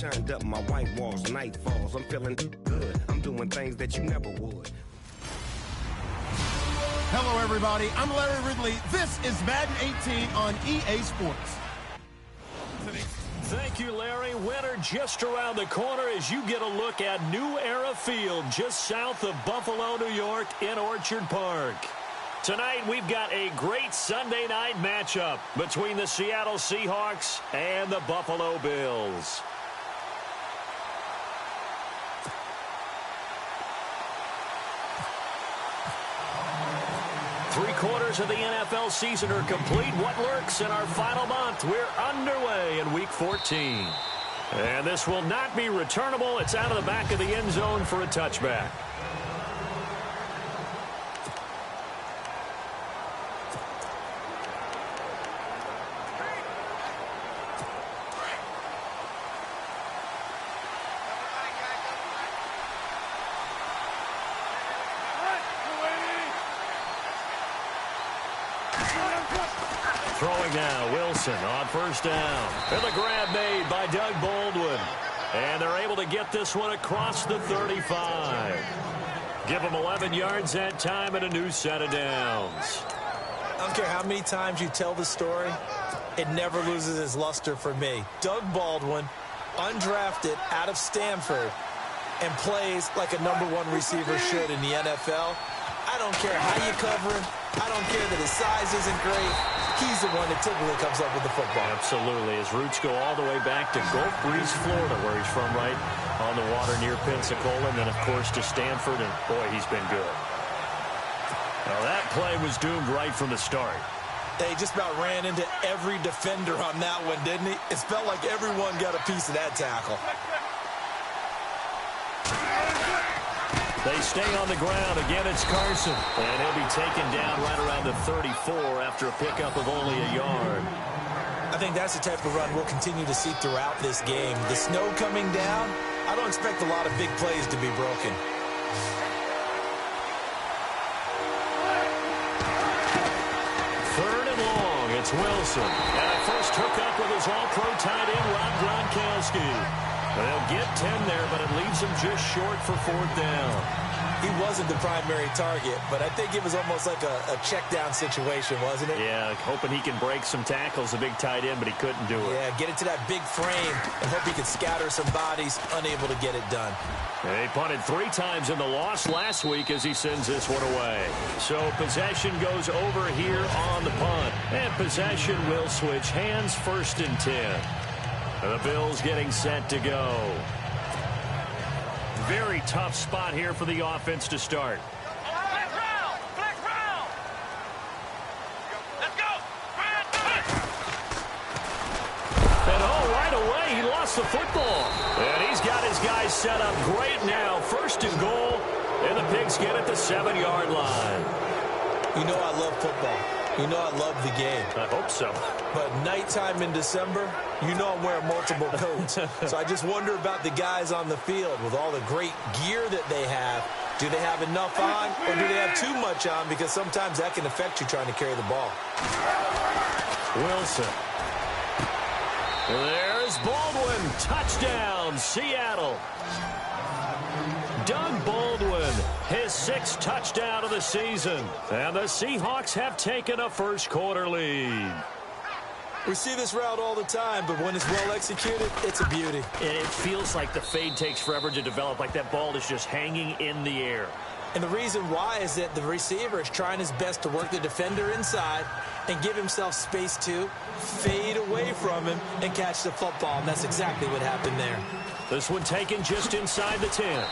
shined up my white walls, night falls. I'm feeling good. I'm doing things that you never would. Hello, everybody. I'm Larry Ridley. This is Madden 18 on EA Sports. Thank you, Larry. Winter just around the corner as you get a look at New Era Field just south of Buffalo, New York in Orchard Park. Tonight, we've got a great Sunday night matchup between the Seattle Seahawks and the Buffalo Bills. Three-quarters of the NFL season are complete. What lurks in our final month? We're underway in Week 14. And this will not be returnable. It's out of the back of the end zone for a touchback. Throwing now, Wilson on first down. And the grab made by Doug Baldwin. And they're able to get this one across the 35. Give them 11 yards that time and a new set of downs. I don't care how many times you tell the story, it never loses its luster for me. Doug Baldwin, undrafted out of Stanford, and plays like a #1 receiver should in the NFL. I don't care how you cover him. I don't care that his size isn't great. He's the one that typically comes up with the football. Absolutely. His roots go all the way back to Gulf Breeze, Florida, where he's from, right on the water near Pensacola, and then, of course, to Stanford, and, boy, he's been good. Now, that play was doomed right from the start. They just about ran into every defender on that one, didn't he? It felt like everyone got a piece of that tackle. They stay on the ground. Again, it's Carson. And he'll be taken down right around the 34 after a pickup of only a yard. I think that's the type of run we'll continue to see throughout this game. The snow coming down, I don't expect a lot of big plays to be broken. Third and long, it's Wilson. And a first hookup with his all-pro tight end, Rob Gronkowski. They'll get 10 there, but it leaves them just short for fourth down. He wasn't the primary target, but I think it was almost like a check-down situation, wasn't it? Yeah, hoping he can break some tackles, a big tight end, but he couldn't do it. Yeah, get into that big frame and hope he could scatter some bodies, unable to get it done. They punted 3 times in the loss last week as he sends this one away. So possession goes over here on the punt. And possession will switch hands, 1st and 10. The Bills getting set to go. Very tough spot here for the offense to start. Flex round. Let's go. And right away, he lost the football. And he's got his guys set up great now. 1st and goal, and the Pigs get at the 7-yard line. You know I love football. You know I love the game. I hope so. But nighttime in December, you know I'm wearing multiple coats. So I just wonder about the guys on the field with all the great gear that they have. Do they have enough on, or do they have too much on? Because sometimes that can affect you trying to carry the ball. Wilson. There's Baldwin. Touchdown, Seattle. Doug Baldwin, his 6th touchdown of the season. And the Seahawks have taken a first-quarter lead. We see this route all the time, but when it's well executed, it's a beauty. It feels like the fade takes forever to develop, like that ball is just hanging in the air. And the reason why is that the receiver is trying his best to work the defender inside and give himself space to fade away from him and catch the football. And that's exactly what happened there. This one taken just inside the 10.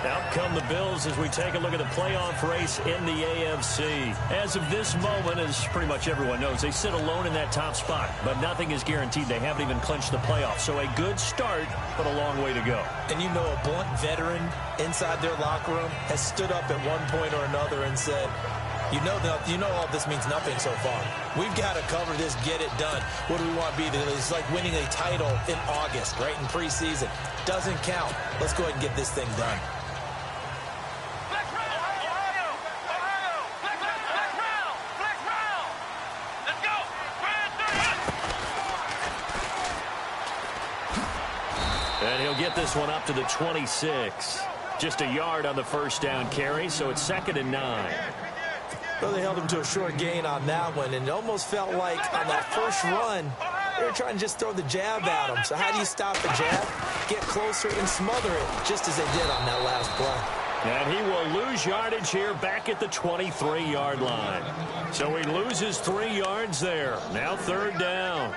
Out come the Bills as we take a look at the playoff race in the AFC. As of this moment, as pretty much everyone knows, they sit alone in that top spot, but nothing is guaranteed. They haven't even clinched the playoffs, so a good start, but a long way to go. And you know a blunt veteran inside their locker room has stood up at one point or another and said, You know all this means nothing so far. We've got to cover this, get it done. What do we want to be? It's like winning a title in August, right, in preseason. Doesn't count. Let's go ahead and get this thing done. And he'll get this one up to the 26. Just a yard on the first down carry, so it's 2nd and 9. Well, they held him to a short gain on that one, and it almost felt like on that first run, they were trying to just throw the jab at him. So how do you stop the jab? Get closer and smother it, just as they did on that last play. And he will lose yardage here back at the 23-yard line. So he loses 3 yards there. Now 3rd down.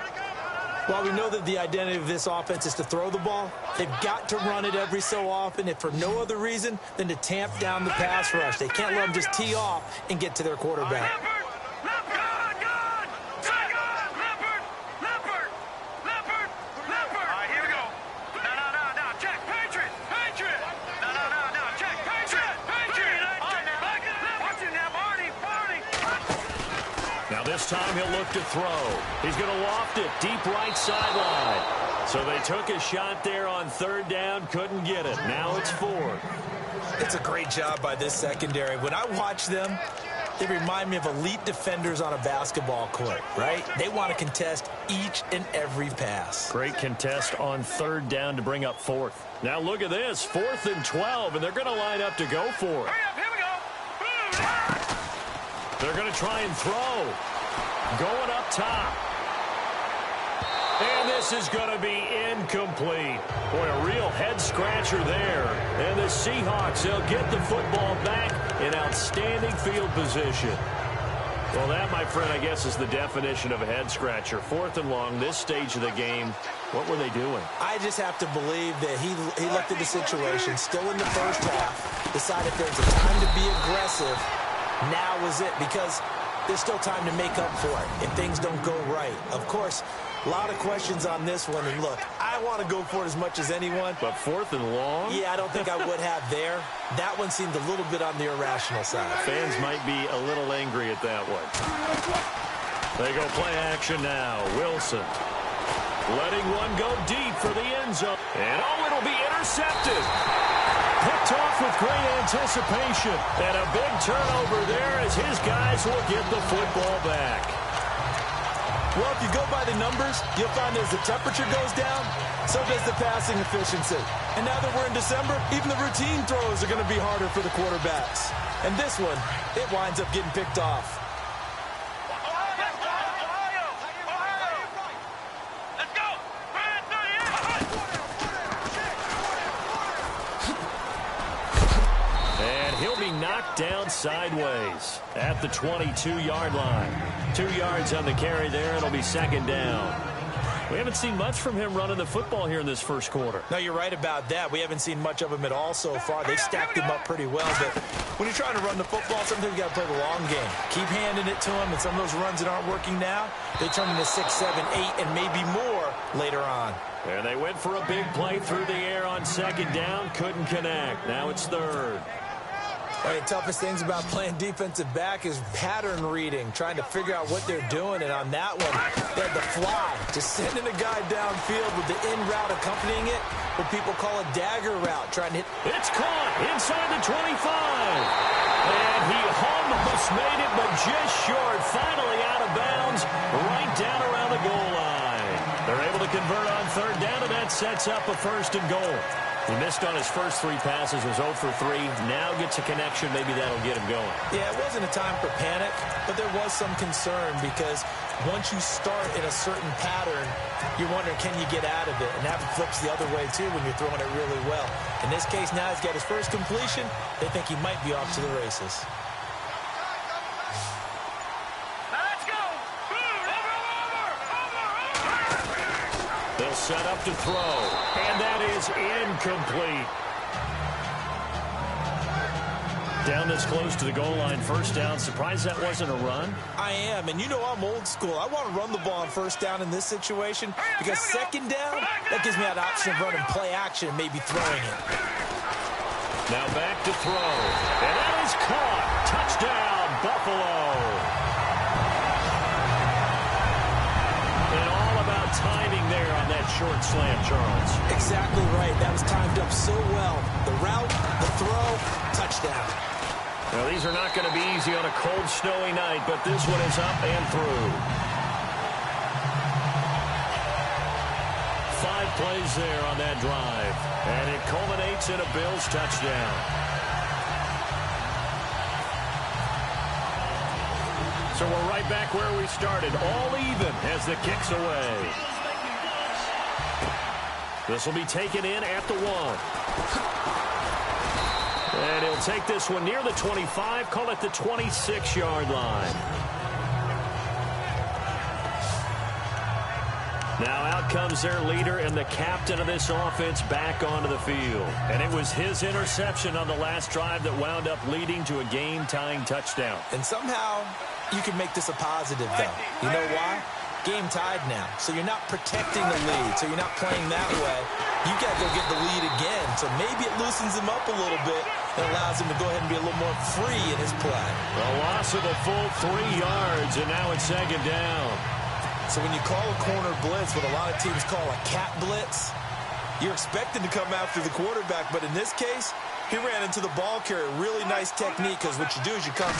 While we know that the identity of this offense is to throw the ball, they've got to run it every so often, if for no other reason than to tamp down the pass rush. They can't let them just tee off and get to their quarterback. This time he'll look to throw. He's going to loft it deep right sideline. So they took a shot there on 3rd down, couldn't get it. Now it's 4th. It's a great job by this secondary. When I watch them, they remind me of elite defenders on a basketball court, right? They want to contest each and every pass. Great contest on 3rd down to bring up 4th. Now look at this, 4th and 12, and they're going to line up to go for it. Here we go. They're going to try and throw. Going up top. And this is going to be incomplete. Boy, a real head-scratcher there. And the Seahawks, they'll get the football back in outstanding field position. Well, that, my friend, I guess is the definition of a head-scratcher. 4th and long, this stage of the game. What were they doing? I just have to believe that he looked at the situation, still in the first half, decided there's a time to be aggressive. Now is it, because there's still time to make up for it if things don't go right. Of course, a lot of questions on this one. And look, I want to go for it as much as anyone. But 4th and long? Yeah, I don't think I would have there. That one seemed a little bit on the irrational side. Fans might be a little angry at that one. They go play action now. Wilson letting one go deep for the end zone. And it'll be intercepted. Picked off with great anticipation. And a big turnover there as his guys will get the football back. Well, if you go by the numbers, you'll find as the temperature goes down, so does the passing efficiency. And now that we're in December, even the routine throws are going to be harder for the quarterbacks. And this one, it winds up getting picked off. Down sideways at the 22-yard line. 2 yards on the carry there. It'll be 2nd down. We haven't seen much from him running the football here in this first quarter. No, you're right about that. We haven't seen much of him at all so far. They've stacked him up pretty well. But when you're trying to run the football, sometimes you got to play the long game. Keep handing it to him. And some of those runs that aren't working now, they turn into 6, 7, 8, and maybe more later on. And they went for a big play through the air on 2nd down. Couldn't connect. Now it's 3rd. One of the toughest things about playing defensive back is pattern reading, trying to figure out what they're doing. And on that one, they had the fly, just sending a guy downfield with the in route accompanying it, what people call a dagger route, trying to hit. It's caught inside the 25. And he almost made it, but just short. Finally out of bounds, right down around the goal line. They're able to convert on 3rd down, and that sets up a 1st and goal. He missed on his first 3 passes, was 0 for 3. Now gets a connection. Maybe that'll get him going. Yeah, it wasn't a time for panic, but there was some concern because once you start in a certain pattern, you're wondering, can you get out of it? And that flips the other way, too, when you're throwing it really well. In this case, now he's got his first completion. They think he might be off to the races. They'll set up to throw, and that is incomplete. Down this close to the goal line, 1st down. Surprised that wasn't a run? I am, and you know I'm old school. I want to run the ball on 1st down in this situation because 2nd down, that gives me that option of running play action and maybe throwing it. Now back to throw, and that is caught. Touchdown, Buffalo. And all about timing there on that short slant, Charles. Exactly right. That was timed up so well. The route, the throw, touchdown. Now, these are not going to be easy on a cold, snowy night, but this one is up and through. 5 plays there on that drive, and it culminates in a Bills touchdown. So we're right back where we started, all even as the kick's away. This will be taken in at the 1. And he'll take this one near the 25, call it the 26-yard line. Now out comes their leader and the captain of this offense back onto the field. And it was his interception on the last drive that wound up leading to a game-tying touchdown. And somehow you can make this a positive, though. You know why? Game tied now, so you're not protecting the lead, so you're not playing that way. You got to go get the lead again, so maybe it loosens him up a little bit and allows him to go ahead and be a little more free in his play. A loss of a full 3 yards, and now it's second down. So when you call a corner blitz, what a lot of teams call a cat blitz, you're expected to come after the quarterback, but in this case, he ran into the ball carrier. Really nice technique, because what you do is you come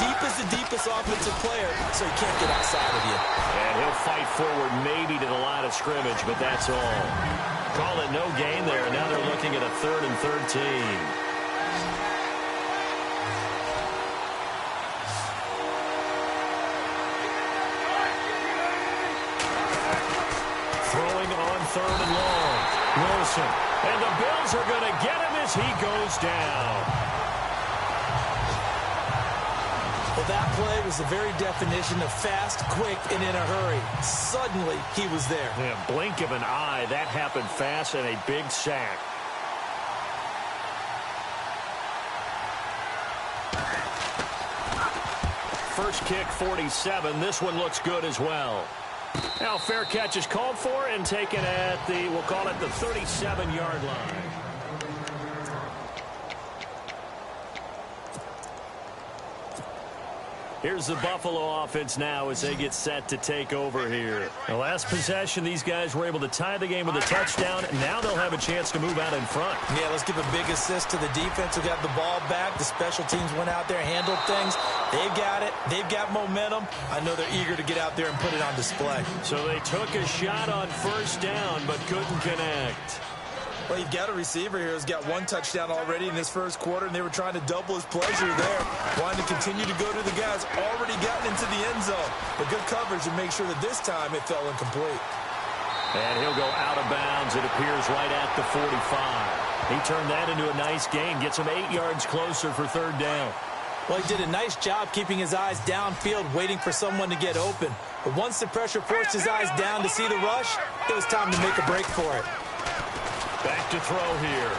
deep as the deepest offensive player, so he can't get outside of you. And he'll fight forward maybe to the line of scrimmage, but that's all. Call it no gain there, and now they're looking at a 3rd and 13. Throwing on 3rd and long. Wilson. And the Bills are going to get him as he goes down. Well, that play was the very definition of fast, quick, and in a hurry. Suddenly, he was there. Yeah, blink of an eye. That happened fast and a big sack. First kick, 47. This one looks good as well. Now, fair catch is called for and taken at the, we'll call it the 37-yard line. Here's the Buffalo offense now as they get set to take over here. The last possession, these guys were able to tie the game with a touchdown. Now they'll have a chance to move out in front. Yeah, let's give a big assist to the defense who got the ball back. The special teams went out there, handled things. They've got it. They've got momentum. I know they're eager to get out there and put it on display. So they took a shot on first down but couldn't connect. Well, you've got a receiver here who's got 1 touchdown already in this first quarter, and they were trying to double his pleasure there, wanting to continue to go to the guys already gotten into the end zone. But good coverage to make sure that this time it fell incomplete. And he'll go out of bounds, it appears, right at the 45. He turned that into a nice gain, gets him 8 yards closer for 3rd down. Well, he did a nice job keeping his eyes downfield, waiting for someone to get open. But once the pressure forced his eyes down to see the rush, it was time to make a break for it. Back to throw here.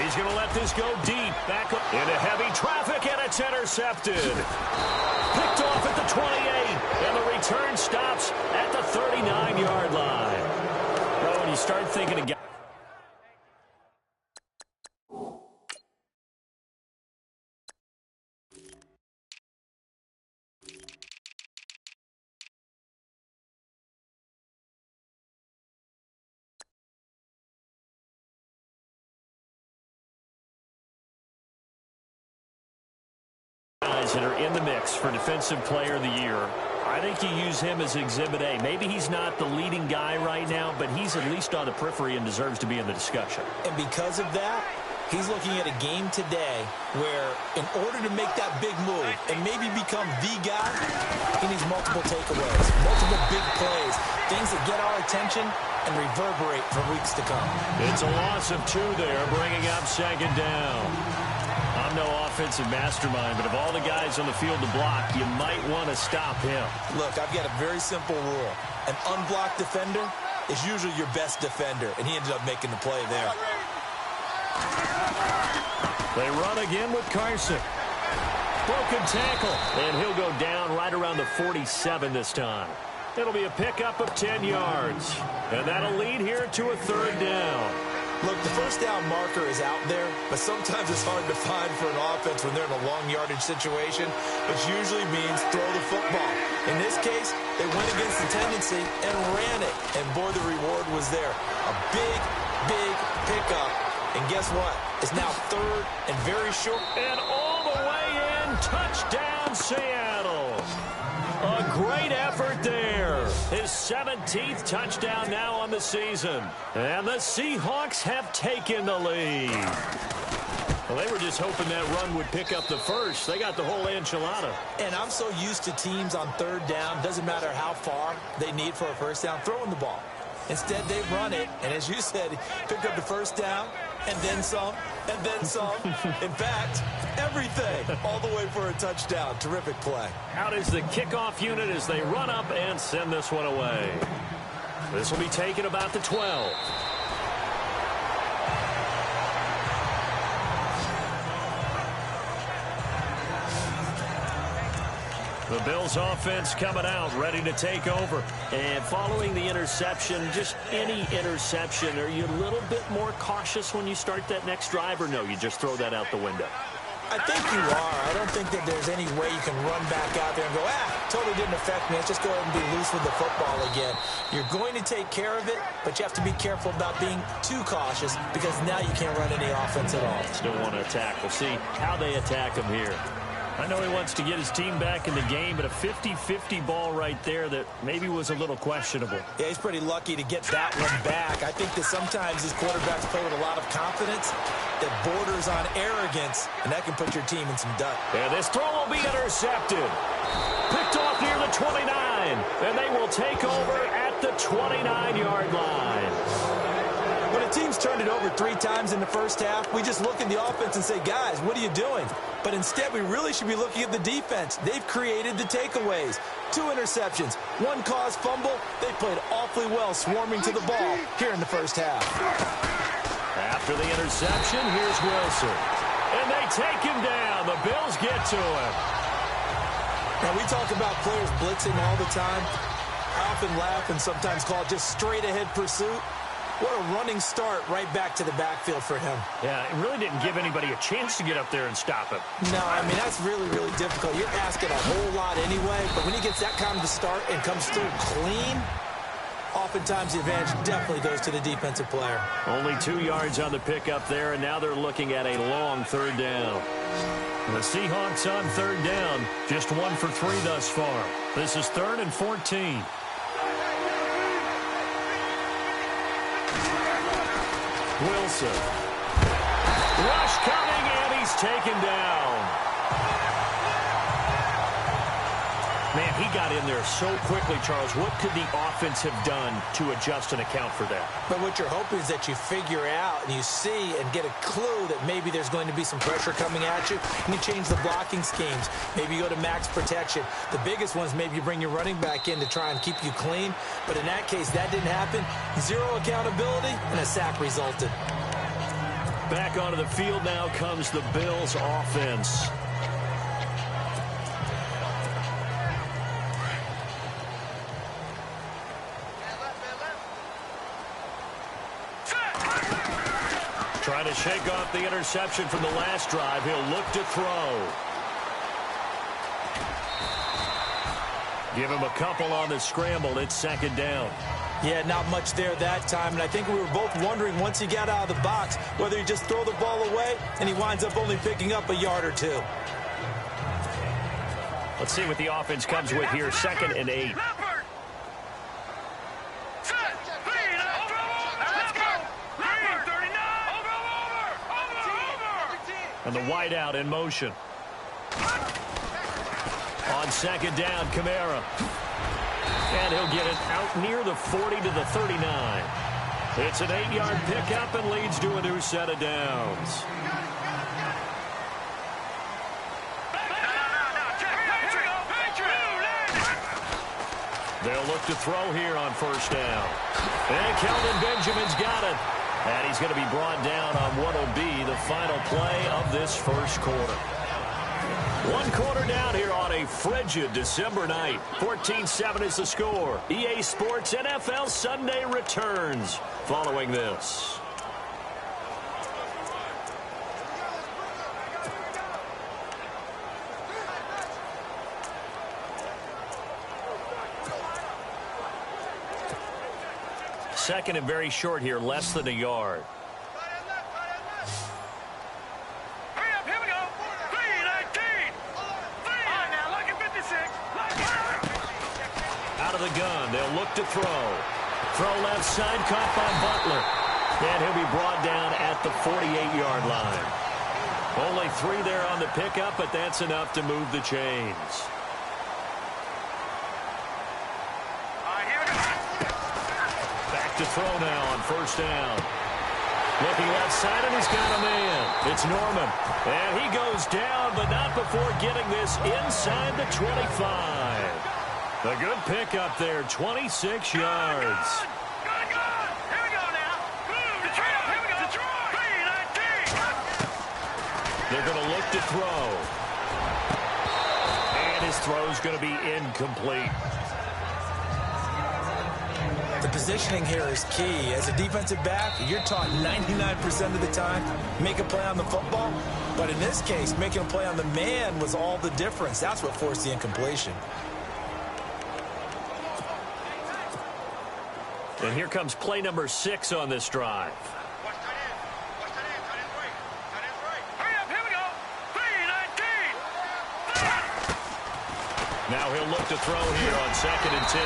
He's going to let this go deep. Back up into heavy traffic, and it's intercepted. Picked off at the 28, and the return stops at the 39-yard line. Well, when you start thinking again. That are in the mix for Defensive Player of the Year. I think you use him as Exhibit A. Maybe he's not the leading guy right now, but he's at least on the periphery and deserves to be in the discussion. And because of that, he's looking at a game today where in order to make that big move and maybe become the guy, he needs multiple takeaways, multiple big plays, things that get our attention and reverberate for weeks to come. It's a loss of 2 there, bringing up second down. I'm no offensive mastermind, but of all the guys on the field to block, you might want to stop him. Look, I've got a very simple rule. An unblocked defender is usually your best defender, and he ended up making the play there. They run again with Carson. Broken tackle, and he'll go down right around the 47 this time. It'll be a pickup of 10 yards, and that'll lead here to a 3rd down. Look, the first down marker is out there, but sometimes it's hard to find for an offense when they're in a long yardage situation, which usually means throw the football. In this case, they went against the tendency and ran it, and boy, the reward was there. A big, big pickup, and guess what? It's now third and very short. And all the way in, touchdown Seattle. A great effort there. His 17th touchdown now on the season. And the Seahawks have taken the lead. Well, they were just hoping that run would pick up the first. They got the whole enchilada. And I'm so used to teams on third down, doesn't matter how far they need for a first down, throwing the ball. Instead, they run it, and as you said, picked up the first down, and then some, and then some. In fact, everything, all the way for a touchdown. Terrific play. Out is the kickoff unit as they run up and send this one away. This will be taken about the 12. The Bills offense coming out, ready to take over. And following the interception, just any interception, are you a little bit more cautious when you start that next drive, or no, you just throw that out the window? I think you are. I don't think that there's any way you can run back out there and go, totally didn't affect me. Let's just go ahead and be loose with the football again. You're going to take care of it, but you have to be careful about being too cautious because now you can't run any offense at all. Still want to attack. We'll see how they attack him here. I know he wants to get his team back in the game, but a 50-50 ball right there that maybe was a little questionable. Yeah, he's pretty lucky to get that one back. I think that sometimes these quarterbacks play with a lot of confidence that borders on arrogance, and that can put your team in some dust. Yeah, this throw will be intercepted. Picked off near the 29, and they will take over at the 29-yard line. When a team's turned it over 3 times in the first half, we just look at the offense and say, guys, what are you doing? But instead, we really should be looking at the defense. They've created the takeaways. 2 interceptions, 1 caused fumble. They played awfully well swarming to the ball here in the first half. After the interception, here's Wilson. And they take him down. The Bills get to him. Now, we talk about players blitzing all the time. I often laugh and sometimes call it just straight-ahead pursuit. What a running start right back to the backfield for him. Yeah, it really didn't give anybody a chance to get up there and stop him. No, I mean, that's really, really difficult. You're asking a whole lot anyway, but when he gets that kind of a start and comes through clean, oftentimes the advantage definitely goes to the defensive player. Only 2 yards on the pickup there, and now they're looking at a long third down. The Seahawks on third down, just 1 for 3 thus far. This is 3rd and 14. Wilson. Rush coming, and he's taken down. Man, he got in there so quickly, Charles. What could the offense have done to adjust and account for that? But what you're hoping is that you figure out and you see and get a clue that maybe there's going to be some pressure coming at you. And you change the blocking schemes. Maybe you go to max protection. The biggest one is maybe you bring your running back in to try and keep you clean. But in that case, that didn't happen. 0 accountability, and a sack resulted. Back onto the field now comes the Bills offense. Trying to shake off the interception from the last drive. He'll look to throw. Give him a couple on the scramble. It's 2nd down. Yeah, not much there that time. And I think we were both wondering once he got out of the box whether he just throw the ball away and he winds up only picking up a yard or 2. Let's see what the offense comes with here. 2nd and 8. And the wideout in motion. On 2nd down, Kamara. And he'll get it out near the 40 to the 39. It's an 8-yard pickup and leads to a new set of downs. They'll look to throw here on 1st down. And Kelvin Benjamin's got it. And he's going to be brought down on what will be the final play of this first quarter. 1 quarter down here on a frigid December night. 14-7 is the score. EA Sports NFL Sunday returns following this. second and very short here, less than a yard. Hurry up, here we go. 3-19. All right, now, look at 56. Out of the gun, they'll look to throw. Throw left side, caught by Butler. And he'll be brought down at the 48-yard line. Only 3 there on the pickup, but that's enough to move the chains. Back to throw now on first down. Looking left side, and he's got a man. It's Norman. And he goes down, but not before getting this inside the 25. A good pickup there, 26 yards. Good. Here we go now. Detroit, here we go. Detroit. 3-19. They're going to look to throw. And his throw's going to be incomplete. The positioning here is key. As a defensive back, you're taught 99% of the time, make a play on the football. But in this case, making a play on the man was all the difference. That's what forced the incompletion. And here comes play number 6 on this drive. Hurry up, here we go. 3-19. Now he'll look to throw here on 2nd and 10.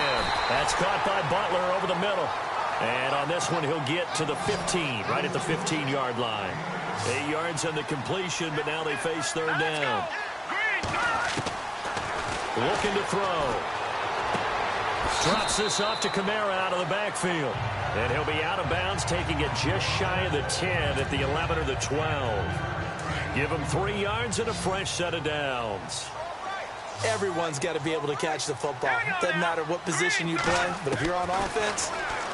That's caught by Butler over the middle. And on this one, he'll get to the 15, right at the 15-yard line. 8 yards on the completion, but now they face third down. Looking to throw. Drops this off to Kamara out of the backfield. And he'll be out of bounds, taking it just shy of the 10 at the 11 or the 12. Give him 3 yards and a fresh set of downs. Everyone's got to be able to catch the football. Doesn't matter what position you play, but if you're on offense,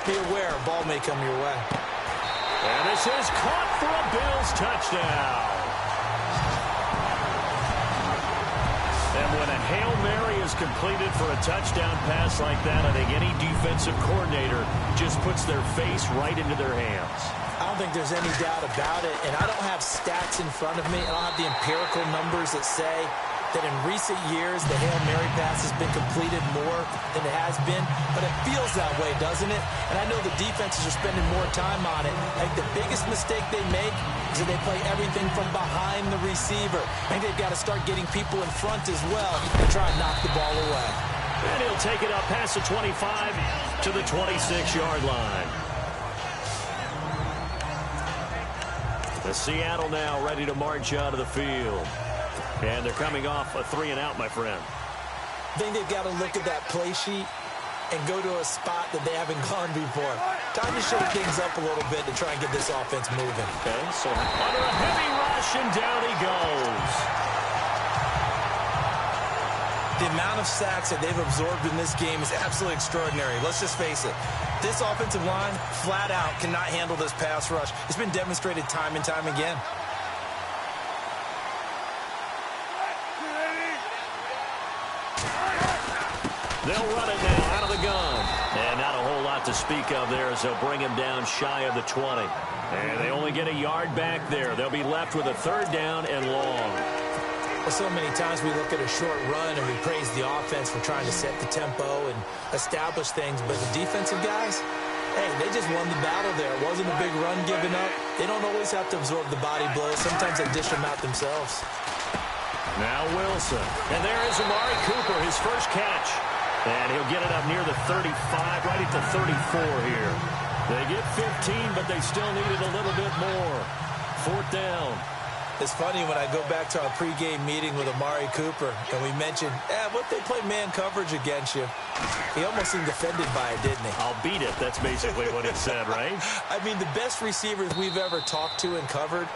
be aware a ball may come your way. And this is caught for a Bills touchdown. And when a Hail Mary is completed for a touchdown pass like that, I think any defensive coordinator just puts their face right into their hands. I don't think there's any doubt about it, and I don't have stats in front of me. I don't have the empirical numbers that say that in recent years the Hail Mary pass has been completed more than it has been, but it feels that way, doesn't it? And I know the defenses are spending more time on it. I think the biggest mistake they make is that they play everything from behind the receiver. I think they've got to start getting people in front as well and try and knock the ball away. And he'll take it up past the 25 to the 26-yard line. The Seattle now ready to march out of the field. And they're coming off a 3-and-out, my friend. I think they've got to look at that play sheet and go to a spot that they haven't gone before. Time to shake things up a little bit to try and get this offense moving. Okay, so under a heavy rush, and down he goes. The amount of sacks that they've absorbed in this game is absolutely extraordinary. Let's just face it. This offensive line, flat out, cannot handle this pass rush. It's been demonstrated time and time again. They'll run it now out of the gun. And not a whole lot to speak of there as they'll bring him down shy of the 20. And they only get a yard back there. They'll be left with a 3rd down and long. Well, so many times we look at a short run and we praise the offense for trying to set the tempo and establish things. But the defensive guys, hey, they just won the battle there. It wasn't a big run given up. They don't always have to absorb the body blows. Sometimes they dish them out themselves. Now Wilson. And there is Amari Cooper, his first catch. And he'll get it up near the 35, right at the 34 here. They get 15, but they still needed a little bit more. 4th down. It's funny when I go back to our pregame meeting with Amari Cooper, and we mentioned, what they play man coverage against you. He almost seemed offended by it, didn't he? I'll beat it. That's basically what he said, right? I mean, the best receivers we've ever talked to and covered,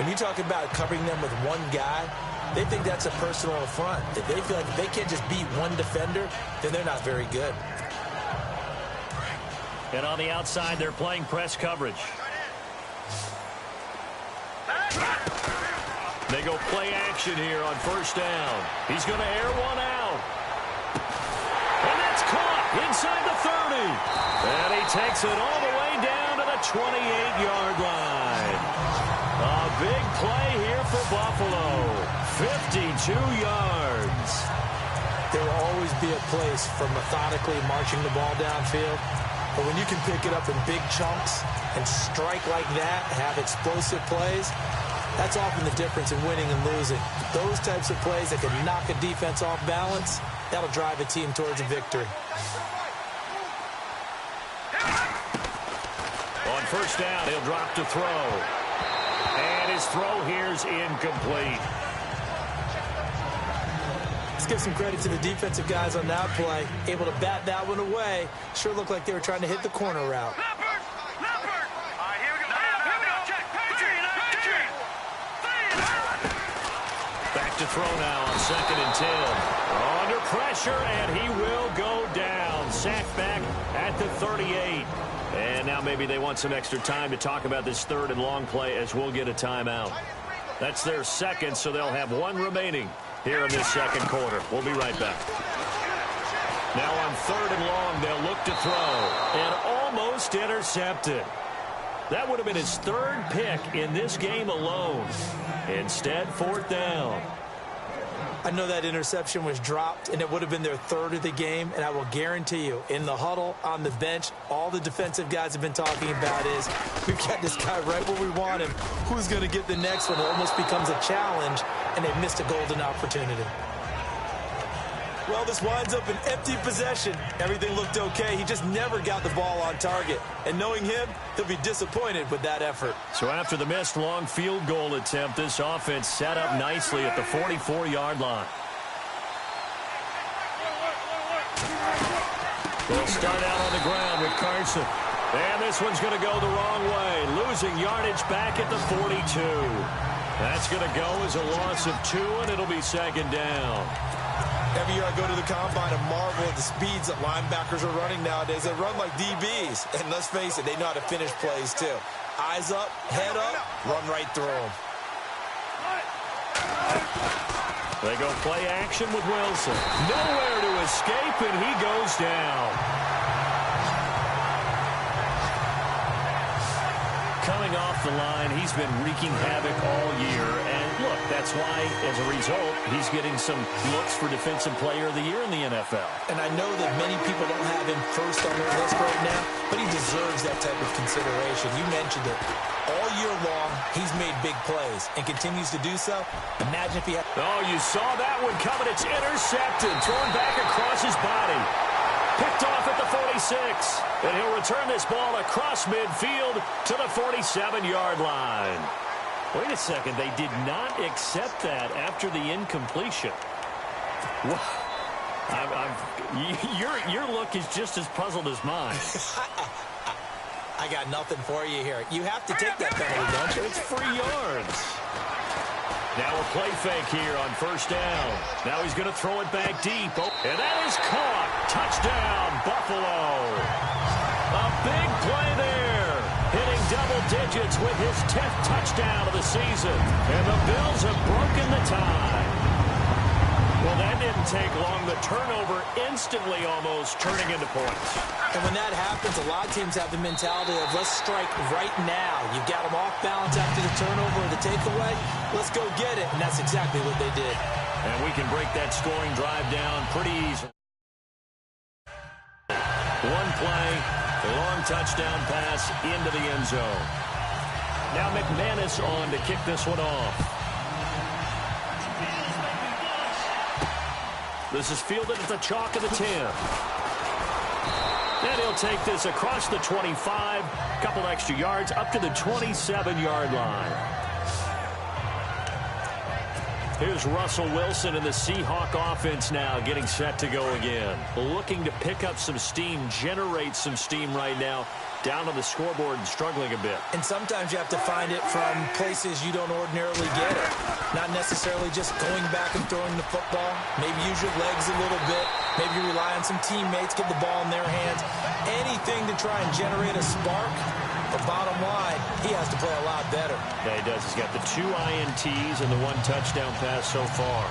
when you talk about covering them with one guy, they think that's a personal affront. If they feel like if they can't just beat one defender, then they're not very good. And on the outside, they're playing press coverage. They go play action here on 1st down. He's going to air one out. And that's caught inside the 30. And he takes it all the way down to the 28-yard line. A big play here for Buffalo. 52 yards. There will always be a place for methodically marching the ball downfield. But when you can pick it up in big chunks and strike like that, have explosive plays, that's often the difference in winning and losing. Those types of plays that can knock a defense off balance, that'll drive a team towards a victory. On first down, he'll drop to throw. And his throw here's incomplete. Let's give some credit to the defensive guys on that play. Able to bat that one away. Sure looked like they were trying to hit the corner route. Leopard! Leopard! All right, here we go. Here we go. Check. Back to throw now on 2nd and 10. Under pressure, and he will go down. Sacked back at the 38. And now maybe they want some extra time to talk about this 3rd and long play as we'll get a timeout. That's their second, so they'll have one remaining here in this 2nd quarter. We'll be right back. Now on 3rd and long, they'll look to throw. And almost intercepted. That would have been his 3rd pick in this game alone. Instead, 4th down. I know that interception was dropped, and it would have been their 3rd of the game, and I will guarantee you, in the huddle, on the bench, all the defensive guys have been talking about is, we've got this guy right where we want him. Who's going to get the next one? It almost becomes a challenge, and they've missed a golden opportunity. Well, this winds up an empty possession. Everything looked okay. He just never got the ball on target. And knowing him, he'll be disappointed with that effort. So after the missed long field goal attempt, this offense set up nicely at the 44-yard line. They'll start out on the ground with Carson. And this one's going to go the wrong way. Losing yardage back at the 42. That's going to go as a loss of 2, and it'll be 2nd down. Every year I go to the combine and marvel at the speeds that linebackers are running nowadays. They run like DBs. And let's face it, they know how to finish plays too. Eyes up, head up, run right through them. They go play action with Wilson. Nowhere to escape, and he goes down. Coming off the line, he's been wreaking havoc all year. And look, that's why, as a result, he's getting some looks for Defensive Player of the Year in the NFL. And I know that many people don't have him first on their list right now, but he deserves that type of consideration. You mentioned it. All year long, he's made big plays and continues to do so. Imagine if he had... Oh, you saw that one coming. It's intercepted. Thrown back across his body. Picked off at the 46. And he'll return this ball across midfield to the 47-yard line. Wait a second. They did not accept that after the incompletion. Your look is just as puzzled as mine. I got nothing for you here. You have to take that penalty, don't you? It's 3 yards. Now a play fake here on first down. Now he's going to throw it back deep. Oh, and that is caught. Touchdown, Buffalo. A big play there. Hitting double digits with his 10th touchdown of the season. And the Bills have broken the tie. Well, that didn't take long. The turnover instantly almost turning into points. And when that happens, a lot of teams have the mentality of let's strike right now. You got them off balance after the turnover or the takeaway. Let's go get it. And that's exactly what they did. And we can break that scoring drive down pretty easily. One play, a long touchdown pass into the end zone. Now McManus on to kick this one off. This is fielded at the chalk of the 10. And he'll take this across the 25, a couple extra yards, up to the 27-yard line. Here's Russell Wilson and the Seahawk offense now getting set to go again. Looking to pick up some steam, generate some steam right now. Down on the scoreboard and struggling a bit. And sometimes you have to find it from places you don't ordinarily get it. Not necessarily just going back and throwing the football. Maybe use your legs a little bit. Maybe rely on some teammates, get the ball in their hands. Anything to try and generate a spark. But bottom line, he has to play a lot better. Yeah, he does. He's got the 2 INTs and the 1 touchdown pass so far.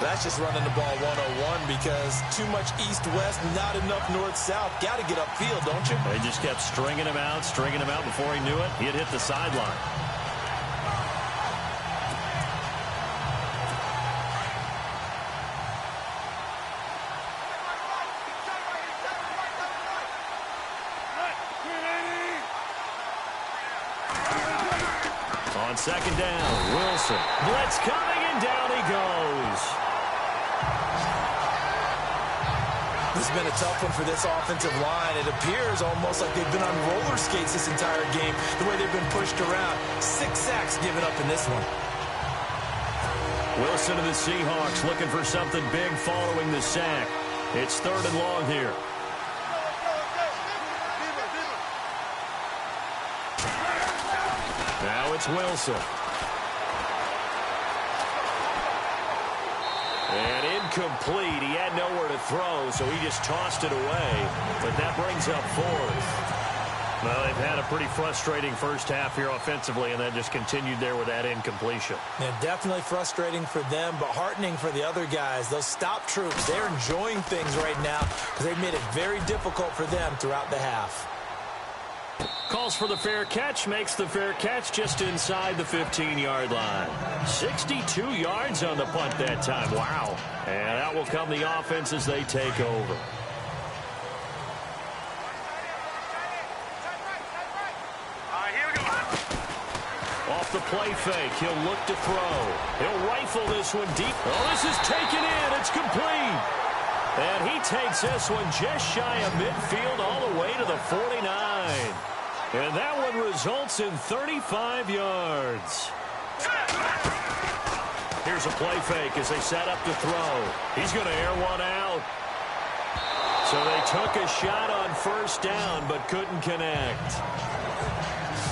That's just running the ball 101 because too much east-west, not enough north-south. Got to get upfield, don't you? They just kept stringing him out before he knew it. He had hit the sideline. On second down, Wilson. Blitz coming, and down he goes. This has been a tough one for this offensive line. It appears almost like they've been on roller skates this entire game, the way they've been pushed around. 6 sacks given up in this one. Wilson and the Seahawks looking for something big following the sack. It's 3rd and long here. Now it's Wilson. And incomplete. He had nowhere to throw, so he just tossed it away. But that brings up 4th. Well, they've had a pretty frustrating first half here offensively, and then just continued there with that incompletion. Yeah, definitely frustrating for them, but heartening for the other guys. Those stop troops, they're enjoying things right now because they've made it very difficult for them throughout the half. Calls for the fair catch, makes the fair catch just inside the 15-yard line. 62 yards on the punt that time. Wow. And out will come the offense as they take over. Off the play fake, he'll look to throw. He'll rifle this one deep. Oh, this is taken in. It's complete. And he takes this one just shy of midfield all the way to the 49. And that one results in 35 yards. Here's a play fake as they set up to throw. He's going to air one out. So they took a shot on 1st down but couldn't connect.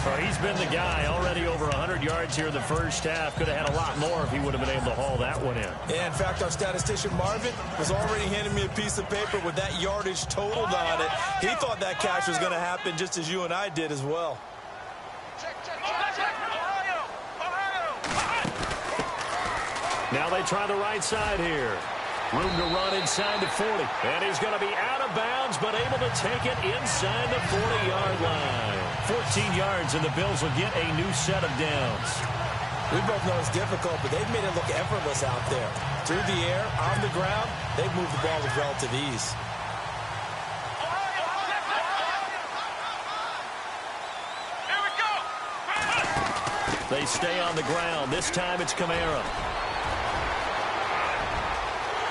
Well, he's been the guy, already over 100 yards here in the first half. Could have had a lot more if he would have been able to haul that one in. Yeah, in fact, our statistician Marvin was already handing me a piece of paper with that yardage totaled on it. He thought that catch was going to happen just as you and I did as well. Now they try the right side here. Room to run inside the 40. And he's going to be out of bounds, but able to take it inside the 40-yard line. 14 yards, and the Bills will get a new set of downs. We both know it's difficult, but they've made it look effortless out there. Through the air, on the ground, they've moved the ball with relative ease. Here we go. They stay on the ground. This time it's Kamara.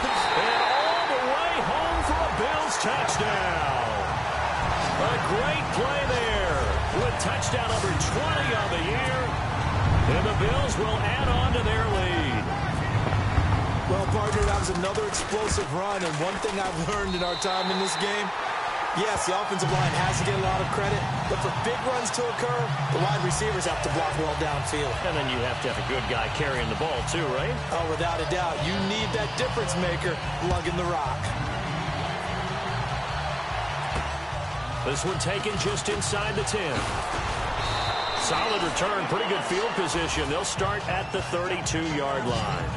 And all the way home for a Bills touchdown. A great play there with touchdown number 20 on the year. And the Bills will add on to their lead. Well, partner, that was another explosive run, and one thing I've learned in our time in this game, yes, the offensive line has to get a lot of credit, but for big runs to occur, the wide receivers have to block well downfield. And then you have to have a good guy carrying the ball too, right? Oh, without a doubt. You need that difference maker lugging the rock. This one taken just inside the 10. Solid return, pretty good field position. They'll start at the 32-yard line.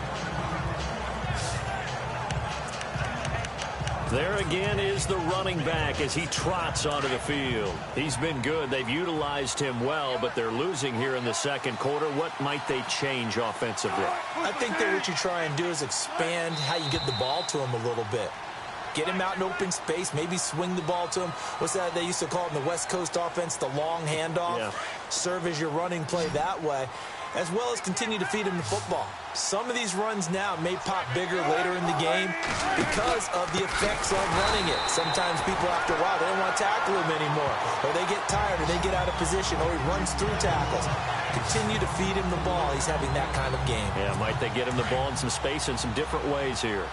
There again is the running back as he trots onto the field. He's been good. They've utilized him well, but they're losing here in the second quarter. What might they change offensively? I think that what you try and do is expand how you get the ball to him a little bit. Get him out in open space, maybe swing the ball to him. What's that they used to call it in the West Coast offense, the long handoff? Yeah. Serve as your running play that way, as well as continue to feed him the football. Some of these runs now may pop bigger later in the game because of the effects of running it. Sometimes people, after a while, they don't want to tackle him anymore, or they get tired, or they get out of position, or he runs through tackles. Continue to feed him the ball. He's having that kind of game. Yeah, might they get him the ball in some space in some different ways here.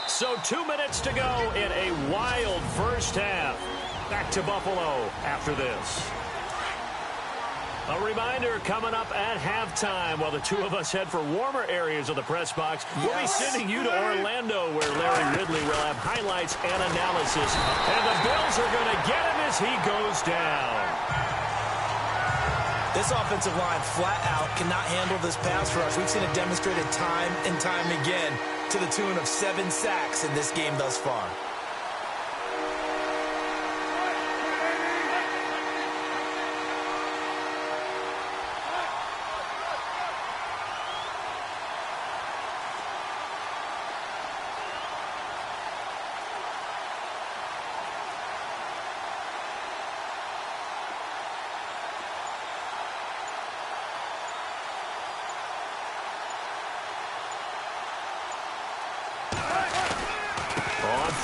So 2 minutes to go in a wild first half. Back to Buffalo after this. A reminder coming up at halftime while the two of us head for warmer areas of the press box. We'll be sending you to Orlando where Larry Ridley will have highlights and analysis. And the Bills are going to get him as he goes down. This offensive line flat out cannot handle this pass rush. We've seen it demonstrated time and time again to the tune of 7 sacks in this game thus far.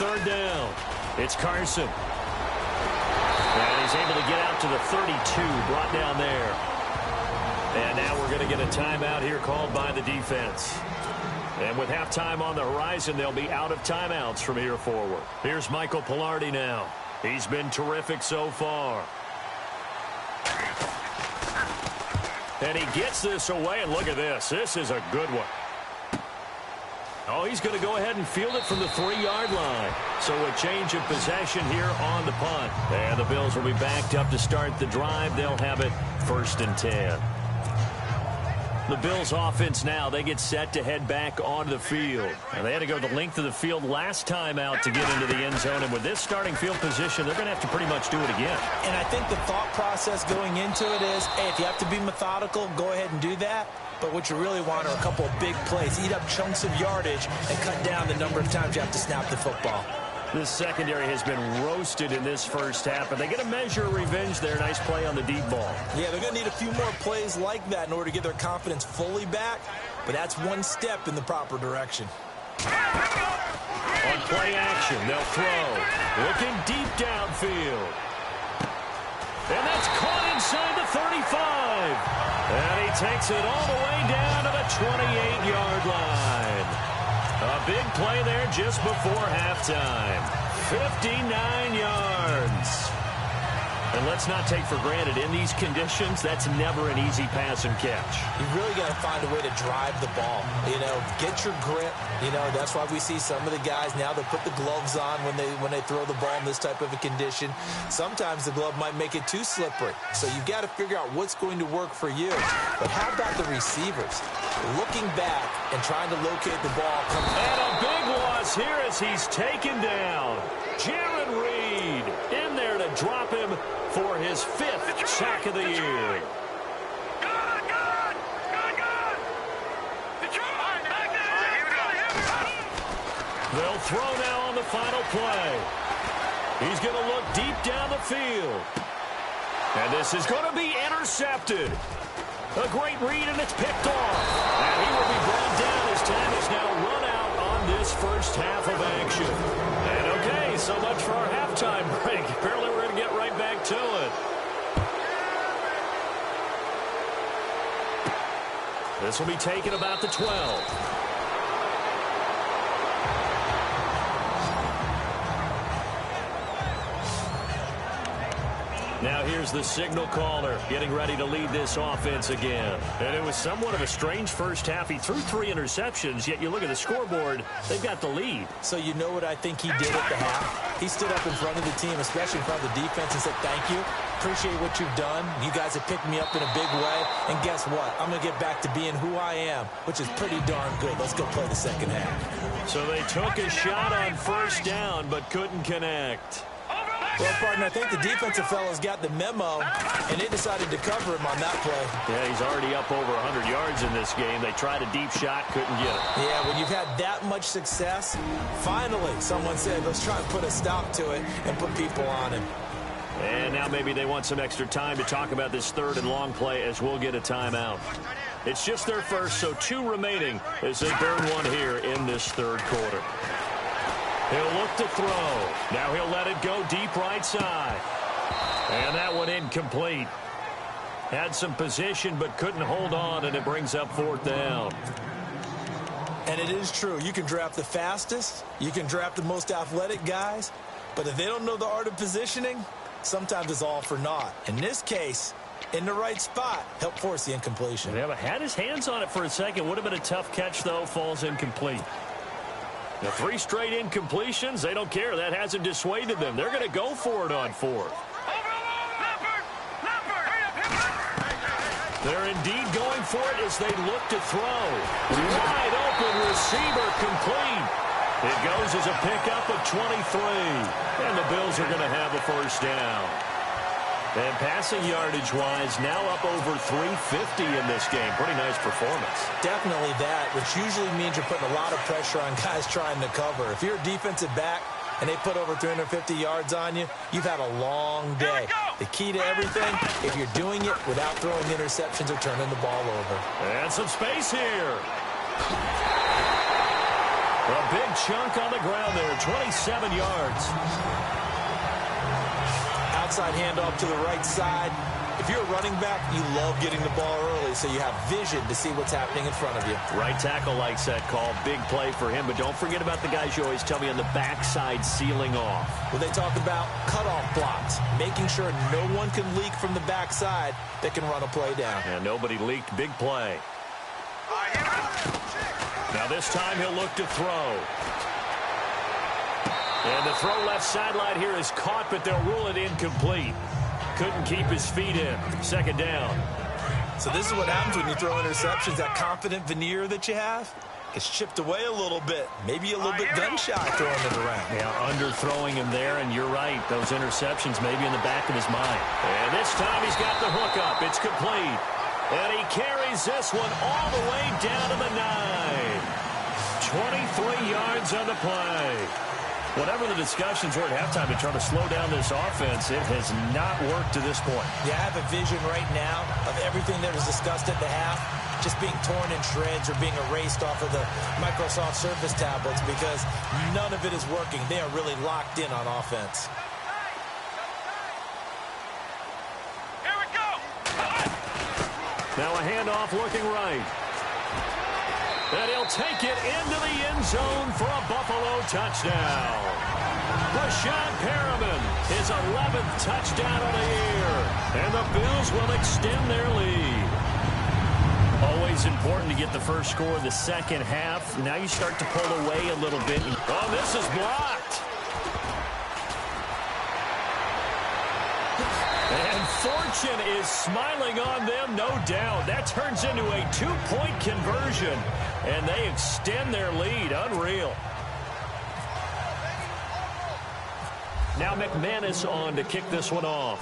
third down. It's Carson. And he's able to get out to the 32, brought down there. And now we're going to get a timeout here called by the defense. And with halftime on the horizon, they'll be out of timeouts from here forward. Here's Michael Palardy now. He's been terrific so far. And he gets this away, and look at this. This is a good one. Oh, he's going to go ahead and field it from the 3-yard line. So a change of possession here on the punt. And the Bills will be backed up to start the drive. They'll have it 1st and 10. The Bills offense now, they get set to head back onto the field. And they had to go the length of the field last time out to get into the end zone. And with this starting field position, they're going to have to pretty much do it again. And I think the thought process going into it is, hey, if you have to be methodical, go ahead and do that. But what you really want are a couple of big plays. Eat up chunks of yardage and cut down the number of times you have to snap the football. This secondary has been roasted in this first half, but they get a measure of revenge there. Nice play on the deep ball. Yeah, they're going to need a few more plays like that in order to get their confidence fully back, but that's one step in the proper direction. On play action, they'll throw. Looking deep downfield. And that's caught inside the 35. And he takes it all the way down to the 28-yard line. A big play there just before halftime. 59 yards. And let's not take for granted, in these conditions, that's never an easy pass and catch. You really got to find a way to drive the ball. You know, get your grip. You know, that's why we see some of the guys now, they put the gloves on when they throw the ball in this type of a condition. Sometimes the glove might make it too slippery. So you've got to figure out what's going to work for you. But how about the receivers? Looking back and trying to locate the ball. And a big loss here as he's taken down. Jaron Reed in there to drop him for his 5th sack of the year. They'll throw now on the final play. He's going to look deep down the field. And this is going to be intercepted. A great read, and it's picked off. And he will be brought down as time is now run out on this first half of action. And okay, so much for our halftime break. Apparently we're going to get right back to it. This will be taken about the 12. Now here's the signal caller getting ready to lead this offense again. And it was somewhat of a strange first half. He threw 3 interceptions, yet you look at the scoreboard, they've got the lead. So you know what I think he did at the half? He stood up in front of the team, especially in front of the defense, and said, thank you. Appreciate what you've done. You guys have picked me up in a big way. And guess what? I'm going to get back to being who I am, which is pretty darn good. Let's go play the second half. So they took a shot on first down, but couldn't connect. Well, partner, I think the defensive fellas got the memo, and they decided to cover him on that play. Yeah, he's already up over 100 yards in this game. They tried a deep shot, couldn't get it. Yeah, when you've had that much success, finally someone said, let's try and put a stop to it and put people on him. And now maybe they want some extra time to talk about this 3rd and long play as we'll get a timeout. It's just their first, so 2 remaining as they burn one here in this 3rd quarter. He'll look to throw. Now he'll let it go deep right side. And that one incomplete. Had some position but couldn't hold on, and it brings up 4th down. And it is true. You can draft the fastest. You can draft the most athletic guys. But if they don't know the art of positioning, sometimes it's all for naught. In this case, in the right spot, helped force the incompletion. Yeah, but had his hands on it for a second. Would have been a tough catch, though. Falls incomplete. The 3 straight incompletions, they don't care. That hasn't dissuaded them. They're going to go for it on 4th. They're indeed going for it as they look to throw. Wide open receiver complete. It goes as a pickup of 23. And the Bills are going to have a first down. And passing yardage-wise, now up over 350 in this game. Pretty nice performance. Definitely that, which usually means you're putting a lot of pressure on guys trying to cover. If you're a defensive back and they put over 350 yards on you, you've had a long day. The key to everything, if you're doing it without throwing interceptions or turning the ball over. And some space here. A big chunk on the ground there, 27 yards. Outside handoff to the right side. If you're a running back, you love getting the ball early so you have vision to see what's happening in front of you. Right tackle likes that call. Big play for him, but don't forget about the guys you always tell me on the backside sealing off. Well, they talk about cutoff blocks, making sure no one can leak from the backside that can run a play down. And nobody leaked. Big play. Now this time he'll look to throw. And the throw left sideline here is caught, but they'll rule it incomplete. Couldn't keep his feet in. Second down. So this is what happens when you throw interceptions. That confident veneer that you have gets chipped away a little bit. Maybe a little bit gun-shy throwing it around. Yeah, underthrowing him there, and you're right. Those interceptions may be in the back of his mind. And this time he's got the hook up. It's complete. And he carries this one all the way down to the 9. 23 yards on the play. Whatever the discussions were at halftime to try to slow down this offense, it has not worked to this point. Yeah, I have a vision right now of everything that was discussed at the half just being torn in shreds or being erased off of the Microsoft Surface tablets because none of it is working. They are really locked in on offense. Here we go. Now a handoff looking right. And he'll take it into the end zone for a Buffalo touchdown. Breshad Perriman, his 11th touchdown of the year. And the Bills will extend their lead. Always important to get the first score of the second half. Now you start to pull away a little bit. Oh, this is blocked. And fortune is smiling on them, no doubt. That turns into a 2-point conversion, and they extend their lead. Unreal. Now McManus on to kick this one off.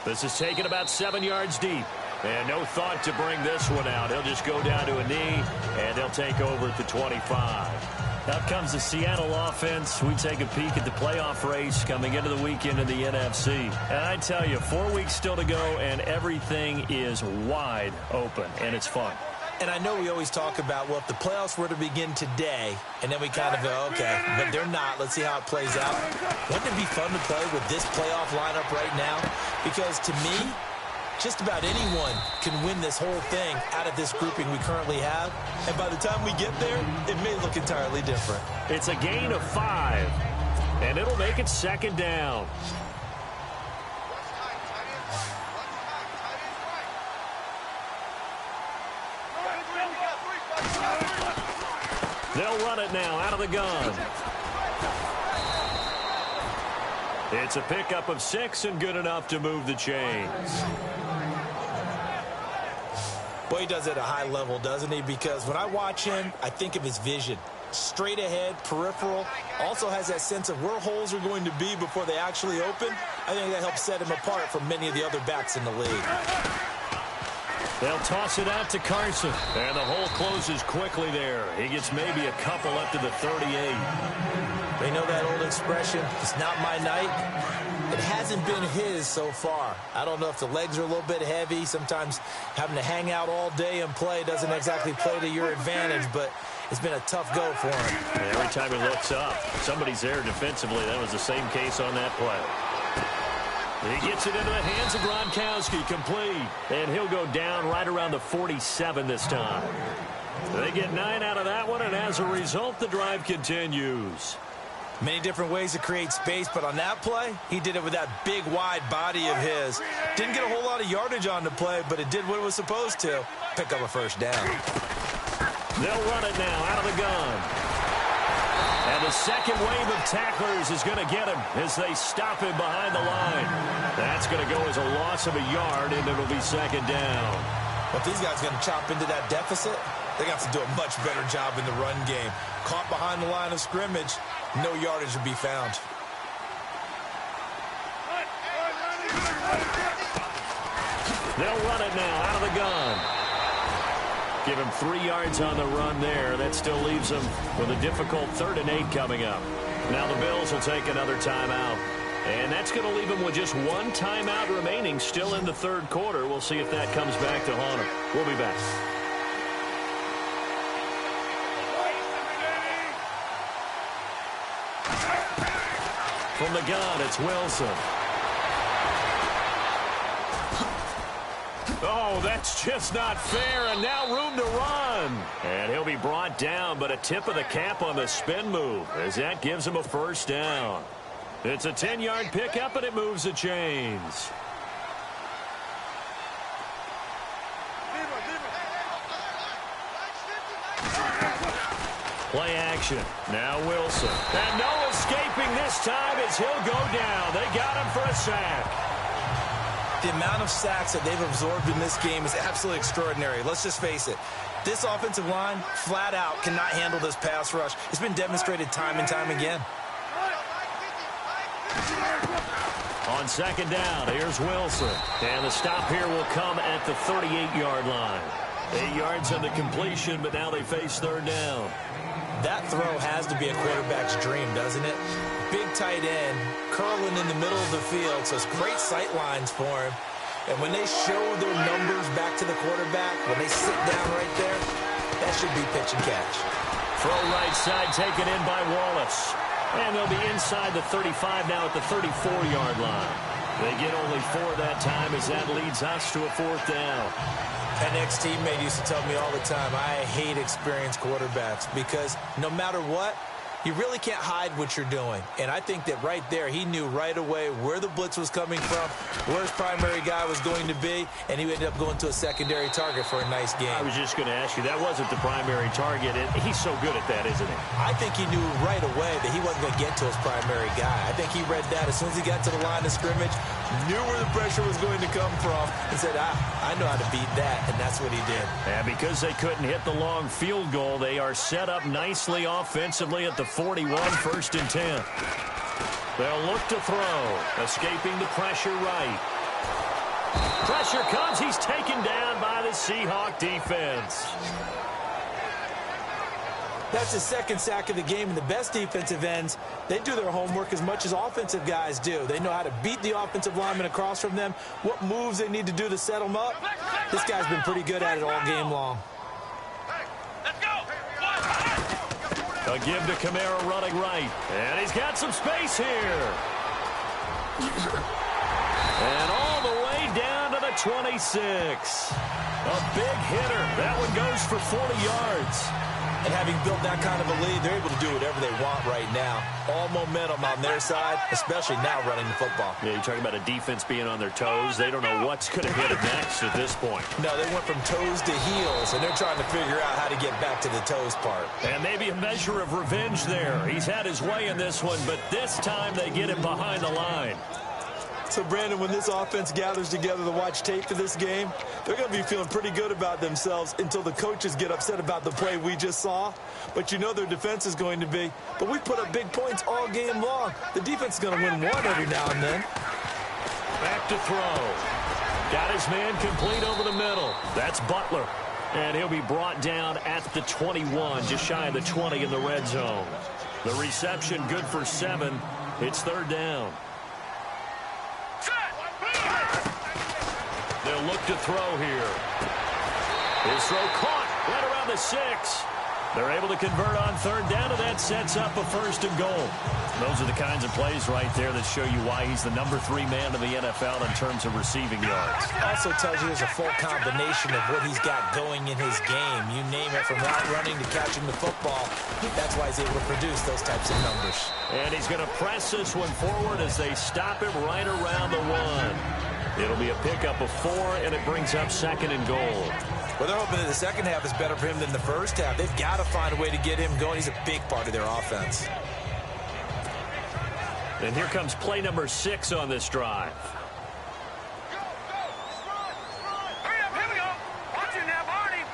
This is taken about 7 yards deep. And no thought to bring this one out. He'll just go down to a knee, and they'll take over at the 25. Up comes the Seattle offense. We take a peek at the playoff race coming into the weekend in the NFC. And I tell you, 4 weeks still to go, and everything is wide open, and it's fun. And I know we always talk about, well, if the playoffs were to begin today, and then we kind of go, okay, but they're not. Let's see how it plays out. Wouldn't it be fun to play with this playoff lineup right now? Because to me, just about anyone can win this whole thing out of this grouping we currently have. And by the time we get there, it may look entirely different. It's a gain of 5, and it'll make it second down. They'll run it now out of the gun. It's a pickup of 6 and good enough to move the chains. Boy, he does it at a high level, doesn't he? Because when I watch him, I think of his vision. Straight ahead, peripheral. Also has that sense of where holes are going to be before they actually open. I think that helps set him apart from many of the other backs in the league. They'll toss it out to Carson. And the hole closes quickly there. He gets maybe a couple up to the 38. They know that old expression, it's not my night. It hasn't been his so far. I don't know if the legs are a little bit heavy. Sometimes having to hang out all day and play doesn't exactly play to your advantage, but it's been a tough go for him. And every time he looks up, somebody's there defensively. That was the same case on that play. He gets it into the hands of Gronkowski, complete. And he'll go down right around the 47 this time. They get 9 out of that one, and as a result, the drive continues. Many different ways to create space, but on that play, he did it with that big, wide body of his. Didn't get a whole lot of yardage on the play, but it did what it was supposed to. Pick up a first down. They'll run it now out of the gun. And the second wave of tacklers is going to get him as they stop him behind the line. That's going to go as a loss of a yard, and it'll be second down. But these guys are going to chop into that deficit. They got to do a much better job in the run game. Caught behind the line of scrimmage, no yardage to be found. They'll run it now out of the gun. Give him 3 yards on the run there. That still leaves them with a difficult 3rd and 8 coming up. Now the Bills will take another timeout. And that's going to leave them with just 1 timeout remaining still in the 3rd quarter. We'll see if that comes back to haunt them. We'll be back. From the gun, it's Wilson. Oh, that's just not fair, and now room to run. And he'll be brought down, but a tip of the cap on the spin move, as that gives him a first down. It's a 10-yard pickup, and it moves the chains. Play action. Now Wilson. And no escaping this time as he'll go down. They got him for a sack. The amount of sacks that they've absorbed in this game is absolutely extraordinary. Let's just face it. This offensive line, flat out, cannot handle this pass rush. It's been demonstrated time and time again. On second down, here's Wilson. And the stop here will come at the 38-yard line. 8 yards on the completion, but now they face third down. That throw has to be a quarterback's dream, doesn't it? Big tight end, curling in the middle of the field, so it's great sight lines for him. And when they show their numbers back to the quarterback, when they sit down right there, that should be pitch and catch. Throw right side taken in by Wallace. And they'll be inside the 35 now at the 34-yard line. They get only 4 that time as that leads us to a fourth down. An ex-teammate used to tell me all the time, I hate experienced quarterbacks because no matter what, you really can't hide what you're doing. And I think that right there, he knew right away where the blitz was coming from, where his primary guy was going to be, and he ended up going to a secondary target for a nice game. I was just going to ask you, that wasn't the primary target. He's so good at that, isn't he? I think he knew right away that he wasn't going to get to his primary guy. I think he read that as soon as he got to the line of scrimmage, knew where the pressure was going to come from, and said, I know how to beat that, and that's what he did. And because they couldn't hit the long field goal, they are set up nicely offensively at the 41, 1st and 10. They'll look to throw, escaping the pressure right. Pressure comes, he's taken down by the Seahawk defense. That's his second sack of the game, and the best defensive ends, they do their homework as much as offensive guys do. They know how to beat the offensive lineman across from them, what moves they need to do to set them up. This guy's been pretty good at it all game long. A give to Kamara running right. And he's got some space here. And all the way down to the 26. A big hitter. That one goes for 40 yards. And having built that kind of a lead, they're able to do whatever they want right now. All momentum on their side, especially now running the football. Yeah, you're talking about a defense being on their toes. They don't know what's going to hit them next at this point. No, they went from toes to heels, and they're trying to figure out how to get back to the toes part. And maybe a measure of revenge there. He's had his way in this one, but this time they get him behind the line. So, Brandon, when this offense gathers together to watch tape for this game, they're going to be feeling pretty good about themselves until the coaches get upset about the play we just saw. But you know their defense is going to be. But we put up big points all game long. The defense is going to win one every now and then. Back to throw. Got his man complete over the middle. That's Butler. And he'll be brought down at the 21, just shy of the 20 in the red zone. The reception good for 7. It's third down. They'll look to throw here. His throw caught right around the 6. They're able to convert on third down, and that sets up a 1st and goal. Those are the kinds of plays right there that show you why he's the number 3 man in the NFL in terms of receiving yards. Also tells you there's a full combination of what he's got going in his game. You name it, from route running to catching the football. That's why he's able to produce those types of numbers. And he's going to press this one forward as they stop him right around the 1. It'll be a pickup of 4, and it brings up 2nd and goal. Well, they're hoping that the second half is better for him than the first half. They've got to find a way to get him going. He's a big part of their offense. And here comes play number 6 on this drive. Hurry up, here we go. Watch it now, Barney.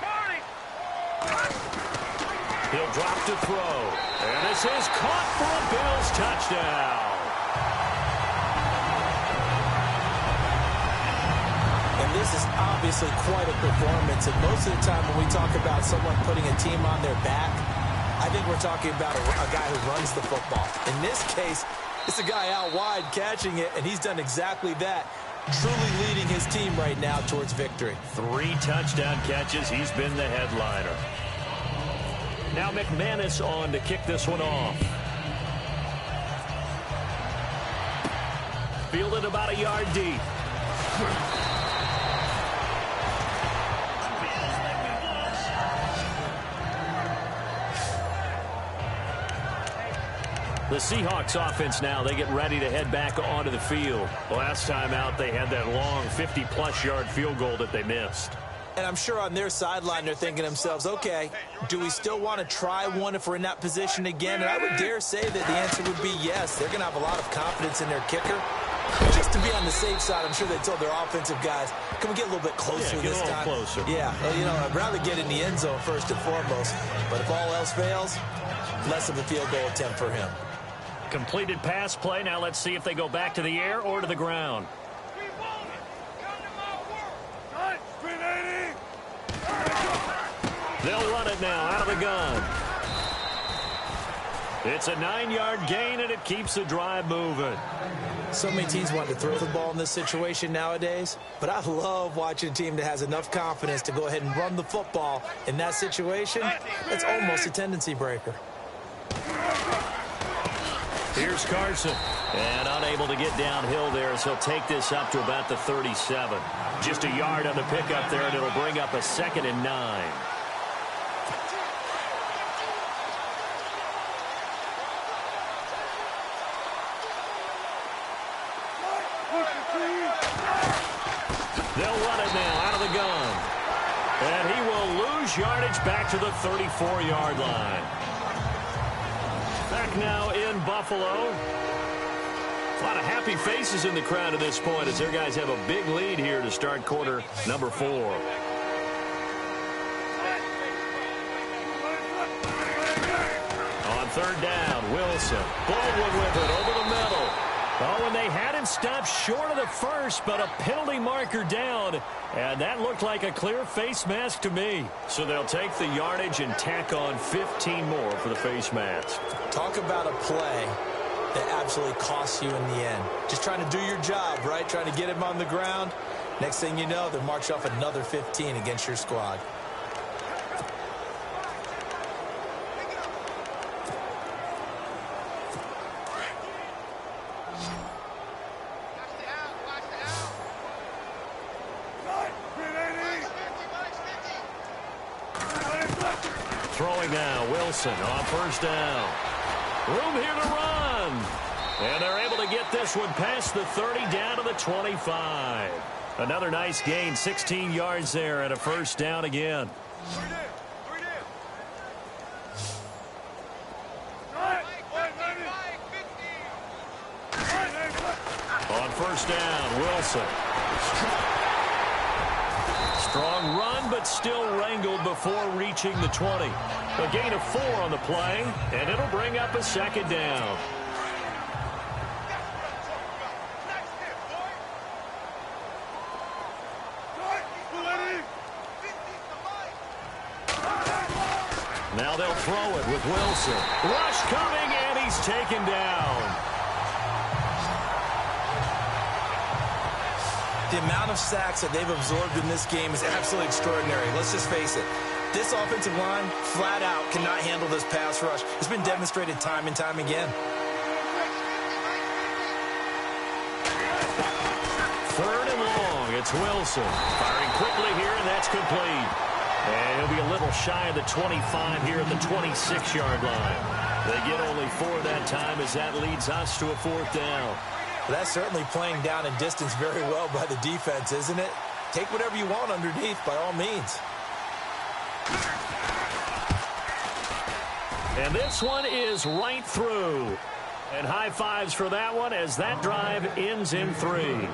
He'll drop to throw. And this is caught for a Bills touchdown. This is obviously quite a performance, and most of the time when we talk about someone putting a team on their back, I think we're talking about a guy who runs the football. In this case, it's a guy out wide catching it, and he's done exactly that, truly leading his team right now towards victory. 3 touchdown catches. He's been the headliner. Now McManus on to kick this one off. fielded about a yard deep. The Seahawks offense now, they get ready to head back onto the field. Last time out, they had that long 50-plus yard field goal that they missed. And I'm sure on their sideline they're thinking to themselves, okay, do we still want to try one if we're in that position again? And I would dare say that the answer would be yes. They're going to have a lot of confidence in their kicker. Just to be on the safe side, I'm sure they told their offensive guys, can we get a little bit closer this time? Closer. Yeah, well, I'd rather get in the end zone first and foremost. But if all else fails, less of a field goal attempt for him. Completed pass play. Now let's see if they go back to the air or to the ground. They'll run it now out of the gun. It's a 9-yard gain, and it keeps the drive moving. So many teams want to throw the ball in this situation nowadays, but I love watching a team that has enough confidence to go ahead and run the football in that situation. It's almost a tendency breaker. Here's Carson. And unable to get downhill there as he'll take this up to about the 37. Just a yard on the pickup there, and it'll bring up a 2nd and 9. They'll run it now out of the gun. And he will lose yardage back to the 34-yard line. Back now in Buffalo. A lot of happy faces in the crowd at this point as their guys have a big lead here to start quarter number 4. On 3rd down, Wilson. Baldwin with it over the middle. Oh, and they had him stopped short of the first, but a penalty marker down. And that looked like a clear face mask to me. So they'll take the yardage and tack on 15 more for the face mask. Talk about a play that absolutely costs you in the end. Just trying to do your job, right? Trying to get him on the ground. Next thing you know, they'll march off another 15 against your squad. Throwing now, Wilson on 1st down. Room here to run. And they're able to get this one past the 30 down to the 25. Another nice gain, 16 yards there and a 1st down again. On 1st down, Wilson. Strong run, but still wrangled before reaching the 20. A gain of 4 on the play, and it'll bring up a 2nd down. Now they'll throw it with Wilson. Rush coming, and he's taken down. The amount of sacks that they've absorbed in this game is absolutely extraordinary. Let's just face it. This offensive line, flat out, cannot handle this pass rush. It's been demonstrated time and time again. 3rd and long. It's Wilson. Firing quickly here, and that's complete. And he'll be a little shy of the 25 here at the 26-yard line. They get only 4 that time as that leads us to a 4th down. Well, that's certainly playing down in distance very well by the defense, isn't it? Take whatever you want underneath, by all means. And this one is right through. And high fives for that one as that drive ends in 3.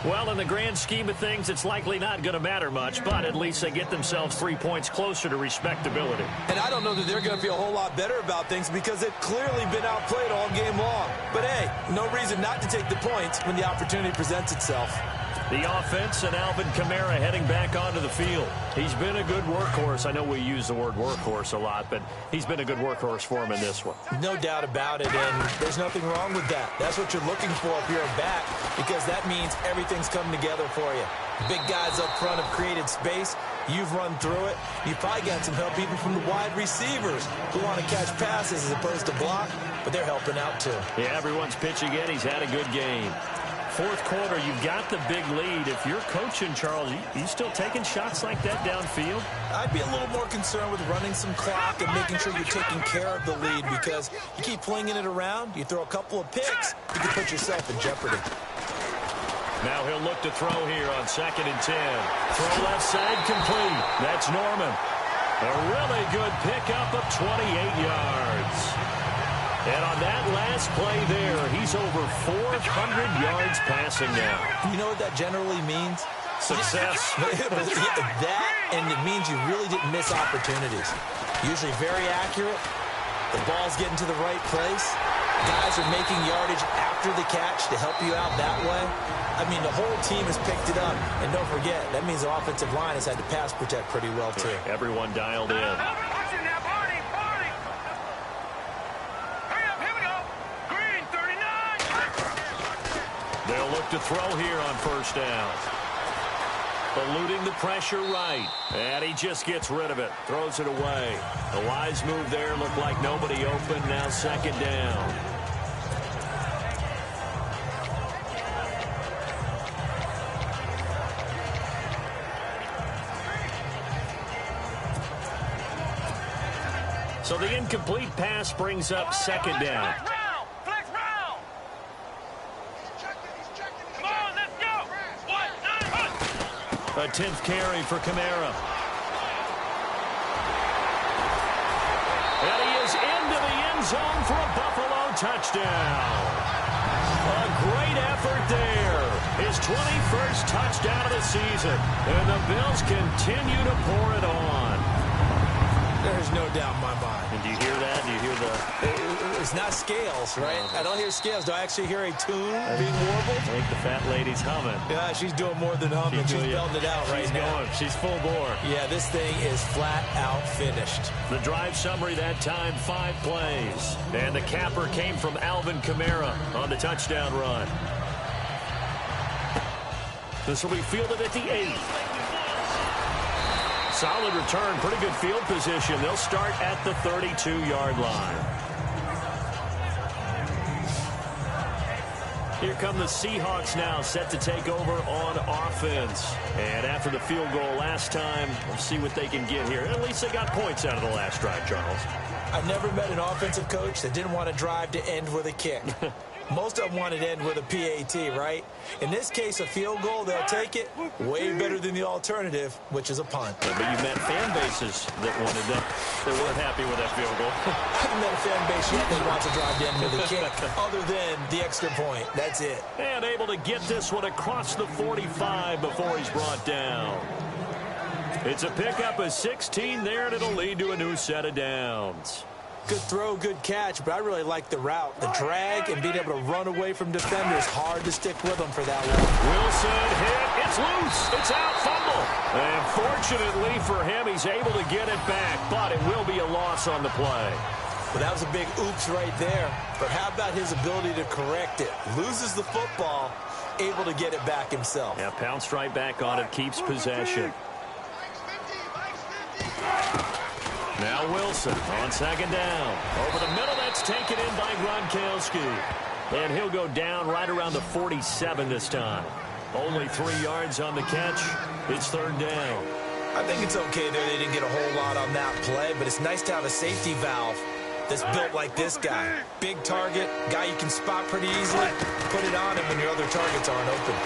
Well, in the grand scheme of things, it's likely not going to matter much, but at least they get themselves 3 points closer to respectability. And I don't know that they're going to feel a whole lot better about things because they've clearly been outplayed all game long. But, hey, no reason not to take the points when the opportunity presents itself. The offense and Alvin Kamara heading back onto the field. He's been a good workhorse. I know we use the word workhorse a lot, but he's been a good workhorse for him in this one. No doubt about it, and there's nothing wrong with that. That's what you're looking for if you're a back, because that means everything's coming together for you. Big guys up front have created space. You've run through it. You've probably got some help even from the wide receivers who want to catch passes as opposed to block, but they're helping out too. Yeah, everyone's pitching in. He's had a good game. Fourth quarter, you've got the big lead. If you're coaching, Charles, you still taking shots like that downfield? I'd be a little more concerned with running some clock and making sure you're taking care of the lead, because you keep flinging it around, you throw a couple of picks, you can put yourself in jeopardy. Now he'll look to throw here on 2nd and 10. Throw left side complete. That's Norman. A really good pickup of 28 yards. And on that last play there, he's over 400 yards passing now. You know what that generally means? Success. That, and it means you really didn't miss opportunities. Usually very accurate. The ball's getting to the right place. Guys are making yardage after the catch to help you out that way. I mean, the whole team has picked it up. And don't forget, that means the offensive line has had to pass protect pretty well, too. Everyone dialed in. They'll look to throw here on first down. Eluding the pressure right. And he just gets rid of it. Throws it away. The wise move there. Looked like nobody open. Now 2nd down. So the incomplete pass brings up 2nd down. A 10th carry for Kamara. And he is into the end zone for a Buffalo touchdown. A great effort there. His 21st touchdown of the season. And the Bills continue to pour it on. There's no doubt in my mind. And do you hear that? Do you hear the... It's not scales, right? I don't hear scales. Do I actually hear a tune being warbled? I think the fat lady's humming. Yeah, she's doing more than humming. She's belting it out right now. She's full bore. Yeah, this thing is flat out finished. The drive summary that time, 5 plays. And the capper came from Alvin Kamara on the touchdown run. This will be fielded at the 8. Solid return, pretty good field position. They'll start at the 32-yard line. Here come the Seahawks now, set to take over on offense. And after the field goal last time, we'll see what they can get here. At least they got points out of the last drive, Charles. I've never met an offensive coach that didn't want to drive to end with a kick. Most of them wanted to end with a PAT, right? In this case, a field goal, they'll take it. Way better than the alternative, which is a punt. Yeah, but you met fan bases that wanted that. They weren't happy with that field goal. I haven't met a fan base yet that wants to drive to end with a kick, other than the extra point. That's it. And able to get this one across the 45 before he's brought down. It's a pickup of 16 there, and it'll lead to a new set of downs. Good throw, good catch, but I really like the route. The drag and being able to run away from defenders, hard to stick with them for that long. Wilson hit. It's loose. It's out. Fumble. And fortunately for him, he's able to get it back, but it will be a loss on the play. Well, that was a big oops right there. But how about his ability to correct it? Loses the football, able to get it back himself. Yeah, pounced right back on it, keeps possession. Now Wilson on 2nd down. Over the middle, that's taken in by Gronkowski. And he'll go down right around the 47 this time. Only 3 yards on the catch. It's 3rd down. I think it's okay there. They didn't get a whole lot on that play, but it's nice to have a safety valve that's built like this guy. Big target, guy you can spot pretty easily. Put it on him when your other targets aren't open.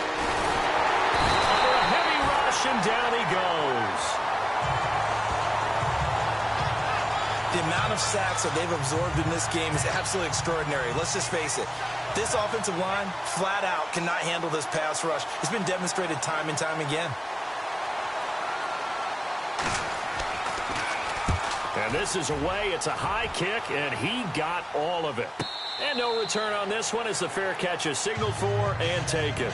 Under a heavy rush, and down he goes. The amount of sacks that they've absorbed in this game is absolutely extraordinary. Let's just face it. This offensive line, flat out, cannot handle this pass rush. It's been demonstrated time and time again. And this is away. It's a high kick, and he got all of it. And no return on this one as the fair catch is signaled for and taken.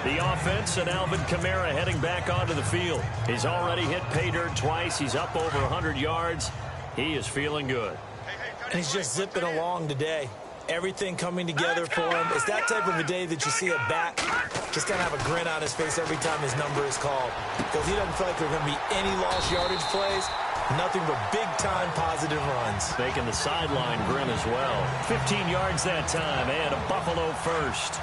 The offense and Alvin Kamara heading back onto the field. He's already hit pay dirt twice. He's up over 100 yards. He is feeling good. And he's just zipping along today. Everything coming together for him. It's that type of a day that you see a back just kind of have a grin on his face every time his number is called, because he doesn't feel like there are going to be any lost yardage plays. Nothing but big-time positive runs. Making the sideline grin as well. 15 yards that time, and a Buffalo first.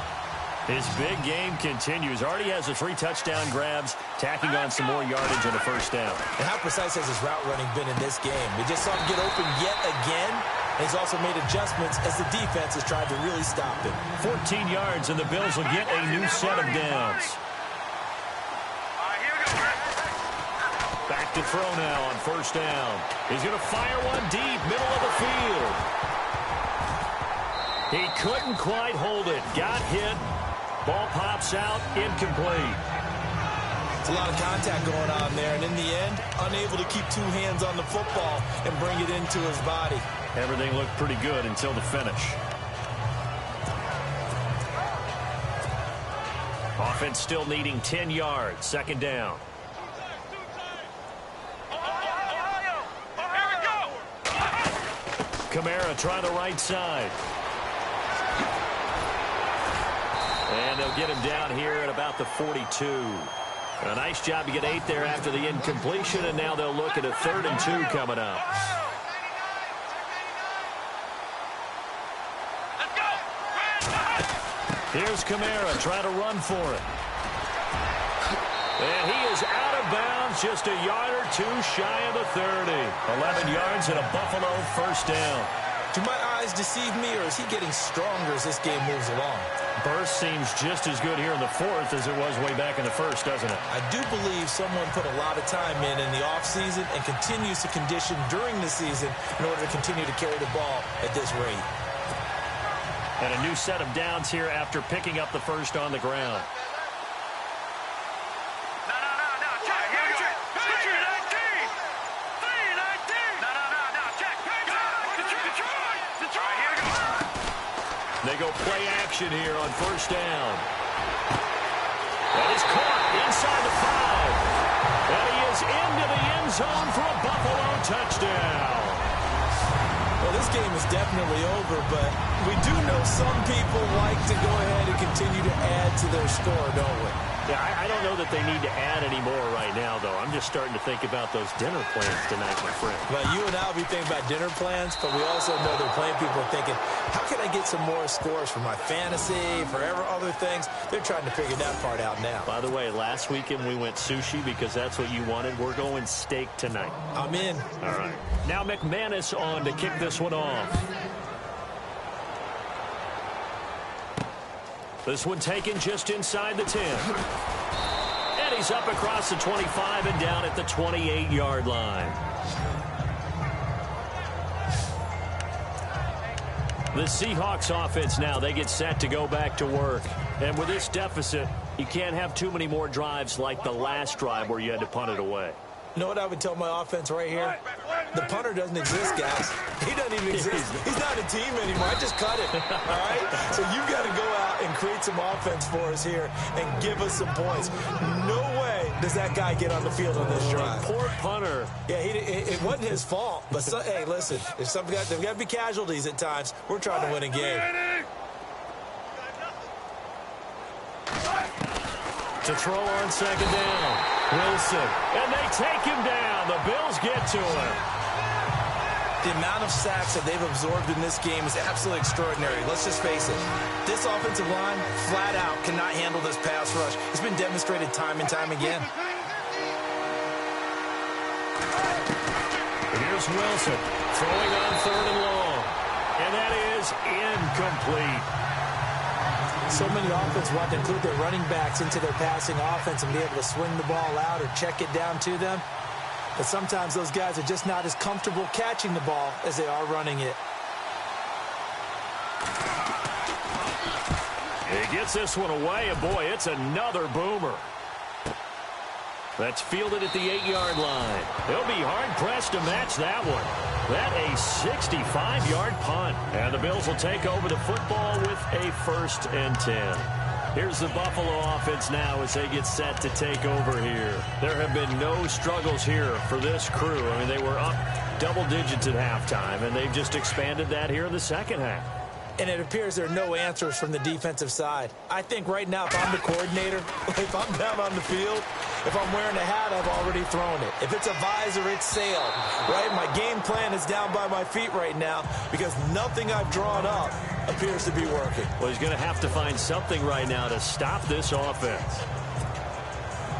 His big game continues. Already has the 3 touchdown grabs, tacking on some more yardage and a first down. And how precise has his route running been in this game? We just saw him get open yet again, and he's also made adjustments as the defense has tried to really stop him. 14 yards, and the Bills will get a new set of downs. Back to throw now on first down. He's going to fire one deep, middle of the field. He couldn't quite hold it. Got hit. Ball pops out, incomplete. It's a lot of contact going on there, and in the end, unable to keep 2 hands on the football and bring it into his body. Everything looked pretty good until the finish. Offense still needing 10 yards. Second down. Kamara trying the right side. And they'll get him down here at about the 42. A nice job to get 8 there after the incompletion, and now they'll look at a 3rd and 2 coming up. Here's Kamara trying to run for it. And he is out of bounds, just a yard or 2 shy of the 30. 11 yards and a Buffalo first down. Do my eyes deceive me, or is he getting stronger as this game moves along? Burst seems just as good here in the 4th as it was way back in the 1st, doesn't it? I do believe someone put a lot of time in the offseason and continues to condition during the season in order to continue to carry the ball at this rate. And a new set of downs here after picking up the first on the ground. They go play action here on first down. That is caught inside the 5. And he is into the end zone for a Buffalo touchdown. Well, this game is definitely over, but we do know some people like to go ahead and continue to add to their score, don't we? Yeah, I don't know that they need to add any more right now, though. I'm just starting to think about those dinner plans tonight, my friend. Well, you and I will be thinking about dinner plans, but we also know there are plenty of people thinking, how can I get some more scores for my fantasy, for other things? They're trying to figure that part out now. By the way, last weekend we went sushi because that's what you wanted. We're going steak tonight. I'm in. All right. Now McManus on to kick this one off. This one taken just inside the 10. And he's up across the 25 and down at the 28-yard line. The Seahawks offense now, they get set to go back to work. And with this deficit, you can't have too many more drives like the last drive where you had to punt it away. You know what I would tell my offense right here? The punter doesn't exist, guys. He doesn't even exist. He's not a team anymore. I just cut it, all right? So you've got to go out and create some offense for us here and give us some points. No way does that guy get on the field on this drive. Poor punter. Yeah, it wasn't his fault. But, hey, listen, there's got to be casualties at times. We're trying to win a game. To throw on second down. Wilson. And they take him down. The Bills get to him. The amount of sacks that they've absorbed in this game is absolutely extraordinary. Let's just face it. This offensive line, flat out, cannot handle this pass rush. It's been demonstrated time and time again. Here's Wilson throwing on 3rd and long. And that is incomplete. So many offenses want to include their running backs into their passing offense and be able to swing the ball out or check it down to them. But sometimes those guys are just not as comfortable catching the ball as they are running it. He gets this one away, and boy, it's another boomer. That's fielded at the 8-yard line. They'll be hard-pressed to match that one. That a 65-yard punt. And the Bills will take over the football with a 1st and 10. Here's the Buffalo offense now as they get set to take over here. There have been no struggles here for this crew. I mean, they were up double digits at halftime, and they've just expanded that here in the second half. and it appears there are no answers from the defensive side. I think right now, if I'm the coordinator, if I'm down on the field, if I'm wearing a hat, I've already thrown it. If it's a visor, it's sailed, right? My game plan is down by my feet right now because nothing I've drawn up appears to be working. Well, he's going to have to find something right now to stop this offense.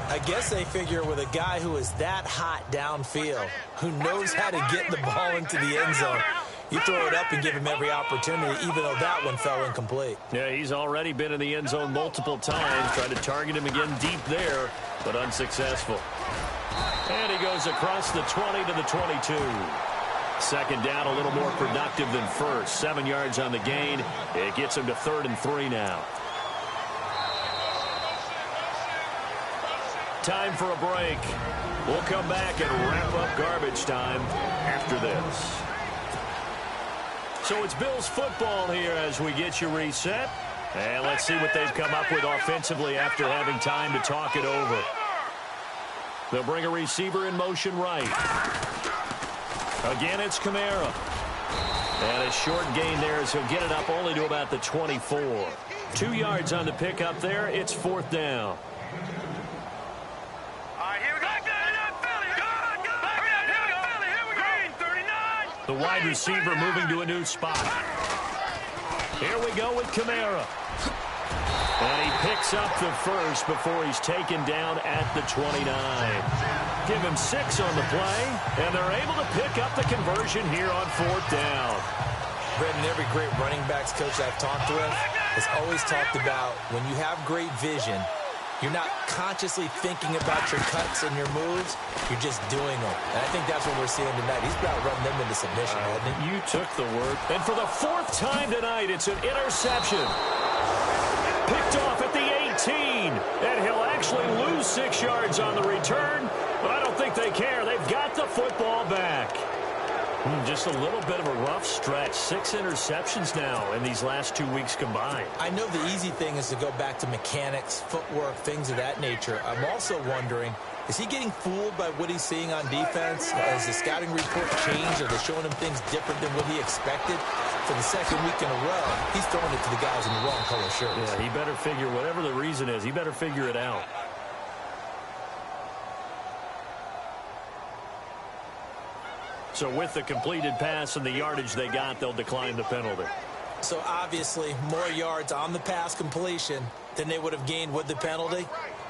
I guess they figure with a guy who is that hot downfield, who knows how to get the ball into the end zone, you throw it up and give him every opportunity, even though that one fell incomplete. Yeah, he's already been in the end zone multiple times, tried to target him again deep there, but unsuccessful. And he goes across the 20 to the 22. Second down, a little more productive than first. 7 yards on the gain. It gets him to 3rd and 3 now. Time for a break. We'll come back and wrap up garbage time after this. So it's Bills football here as we get you reset. And let's see what they've come up with offensively after having time to talk it over. They'll bring a receiver in motion right. Again, it's Kamara. And a short gain there as he'll get it up only to about the 24. 2 yards on the pickup there. It's 4th down. The wide receiver moving to a new spot. Here we go with Kamara. And he picks up the first before he's taken down at the 29. Give him 6 on the play, and they're able to pick up the conversion here on 4th down. Brendan, every great running backs coach I've talked with has always talked about when you have great vision, you're not consciously thinking about your cuts and your moves. You're just doing them. And I think that's what we're seeing tonight. He's about to run them into submission, hasn't he? You took the word. And for the 4th time tonight, it's an interception. Picked off at the 18. And he'll actually lose 6 yards on the return. But I don't think they care. They've got the football back. Just a little bit of a rough stretch. 6 interceptions now in these last 2 weeks combined. I know the easy thing is to go back to mechanics, footwork, things of that nature. I'm also wondering, is he getting fooled by what he's seeing on defense? Has the scouting report changed? Are they showing him things different than what he expected? For the 2nd week in a row, he's throwing it to the guys in the wrong color shirts. Yeah, he better figure, whatever the reason is, he better figure it out. So with the completed pass and the yardage they got, they'll decline the penalty. So obviously, more yards on the pass completion than they would have gained with the penalty.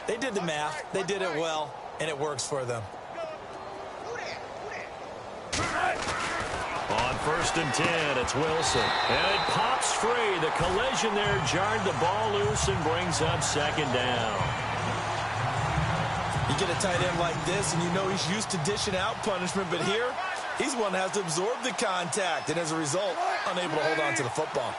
They did the math. They did it well, and it works for them. On 1st and 10, it's Wilson. And it pops free. The collision there jarred the ball loose and brings up 2nd down. You get a tight end like this, and you know he's used to dishing out punishment, but here, he's one that has to absorb the contact, and as a result, unable to hold on to the football.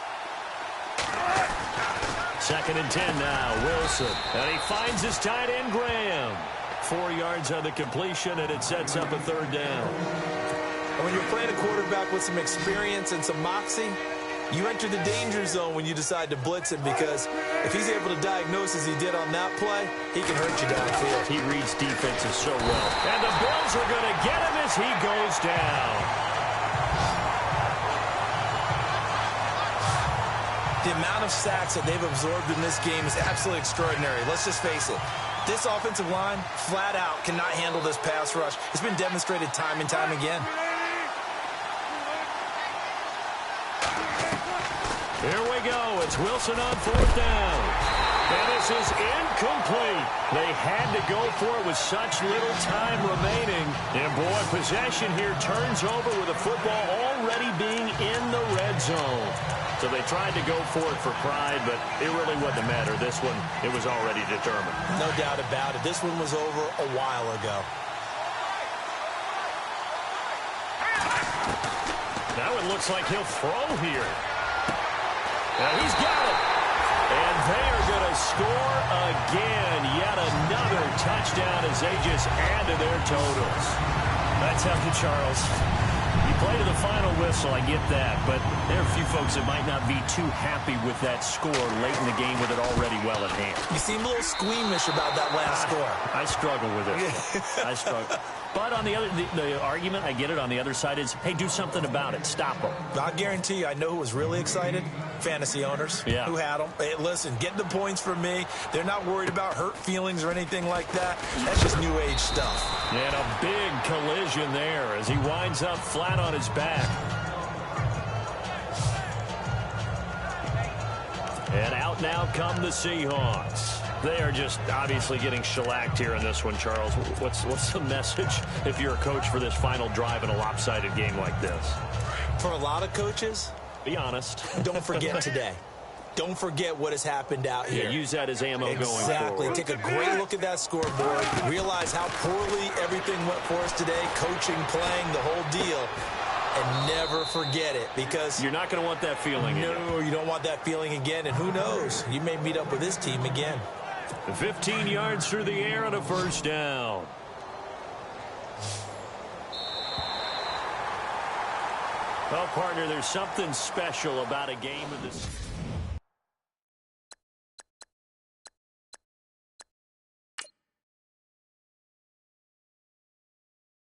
2nd and 10 now, Wilson. And he finds his tight end, Graham. 4 yards on the completion, and it sets up a 3rd down. And when you're playing a quarterback with some experience and some moxie, you enter the danger zone when you decide to blitz him, because if he's able to diagnose as he did on that play, he can hurt you downfield. He reads defenses so well. And the Bills are going to get him as he goes down. The amount of sacks that they've absorbed in this game is absolutely extraordinary. Let's just face it. This offensive line, flat out, cannot handle this pass rush. It's been demonstrated time and time again. Here we go. It's Wilson on 4th down. And this is incomplete. They had to go for it with such little time remaining. And boy, possession here turns over with the football already being in the red zone. So they tried to go for it for pride, but it really wouldn't matter. This one, it was already determined. No doubt about it. This one was over a while ago. Now it looks like he'll throw here. Now he's got it. And they are going to score again. Yet another touchdown as they just add to their totals. I tell you, Charles, You play to the final whistle, I get that, but there are a few folks that might not be too happy with that score late in the game with it already well at hand. You seem a little squeamish about that last score. I struggle with it. I struggle. But on the argument, I get it, on the other side is, hey, do something about it. Stop them. I guarantee you, I know who was really excited. Fantasy owners who had them. Hey, listen, get the points from me. They're not worried about hurt feelings or anything like that. That's just new age stuff. And a big collision there as he winds up flat on his back. And out now come the Seahawks. They are just obviously getting shellacked here in this one, Charles. What's the message if you're a coach for this final drive in a lopsided game like this? For a lot of coaches, be honest. Don't forget today. Don't forget what has happened out here. Yeah, use that as ammo going forward. Exactly. Take a great look at that scoreboard. Realize how poorly everything went for us today. Coaching, playing, the whole deal. And never forget it, because you're not going to want that feeling again. No, you don't want that feeling again. And who knows? You may meet up with this team again. 15 yards through the air and a first down. Well, partner, there's something special about a game of this.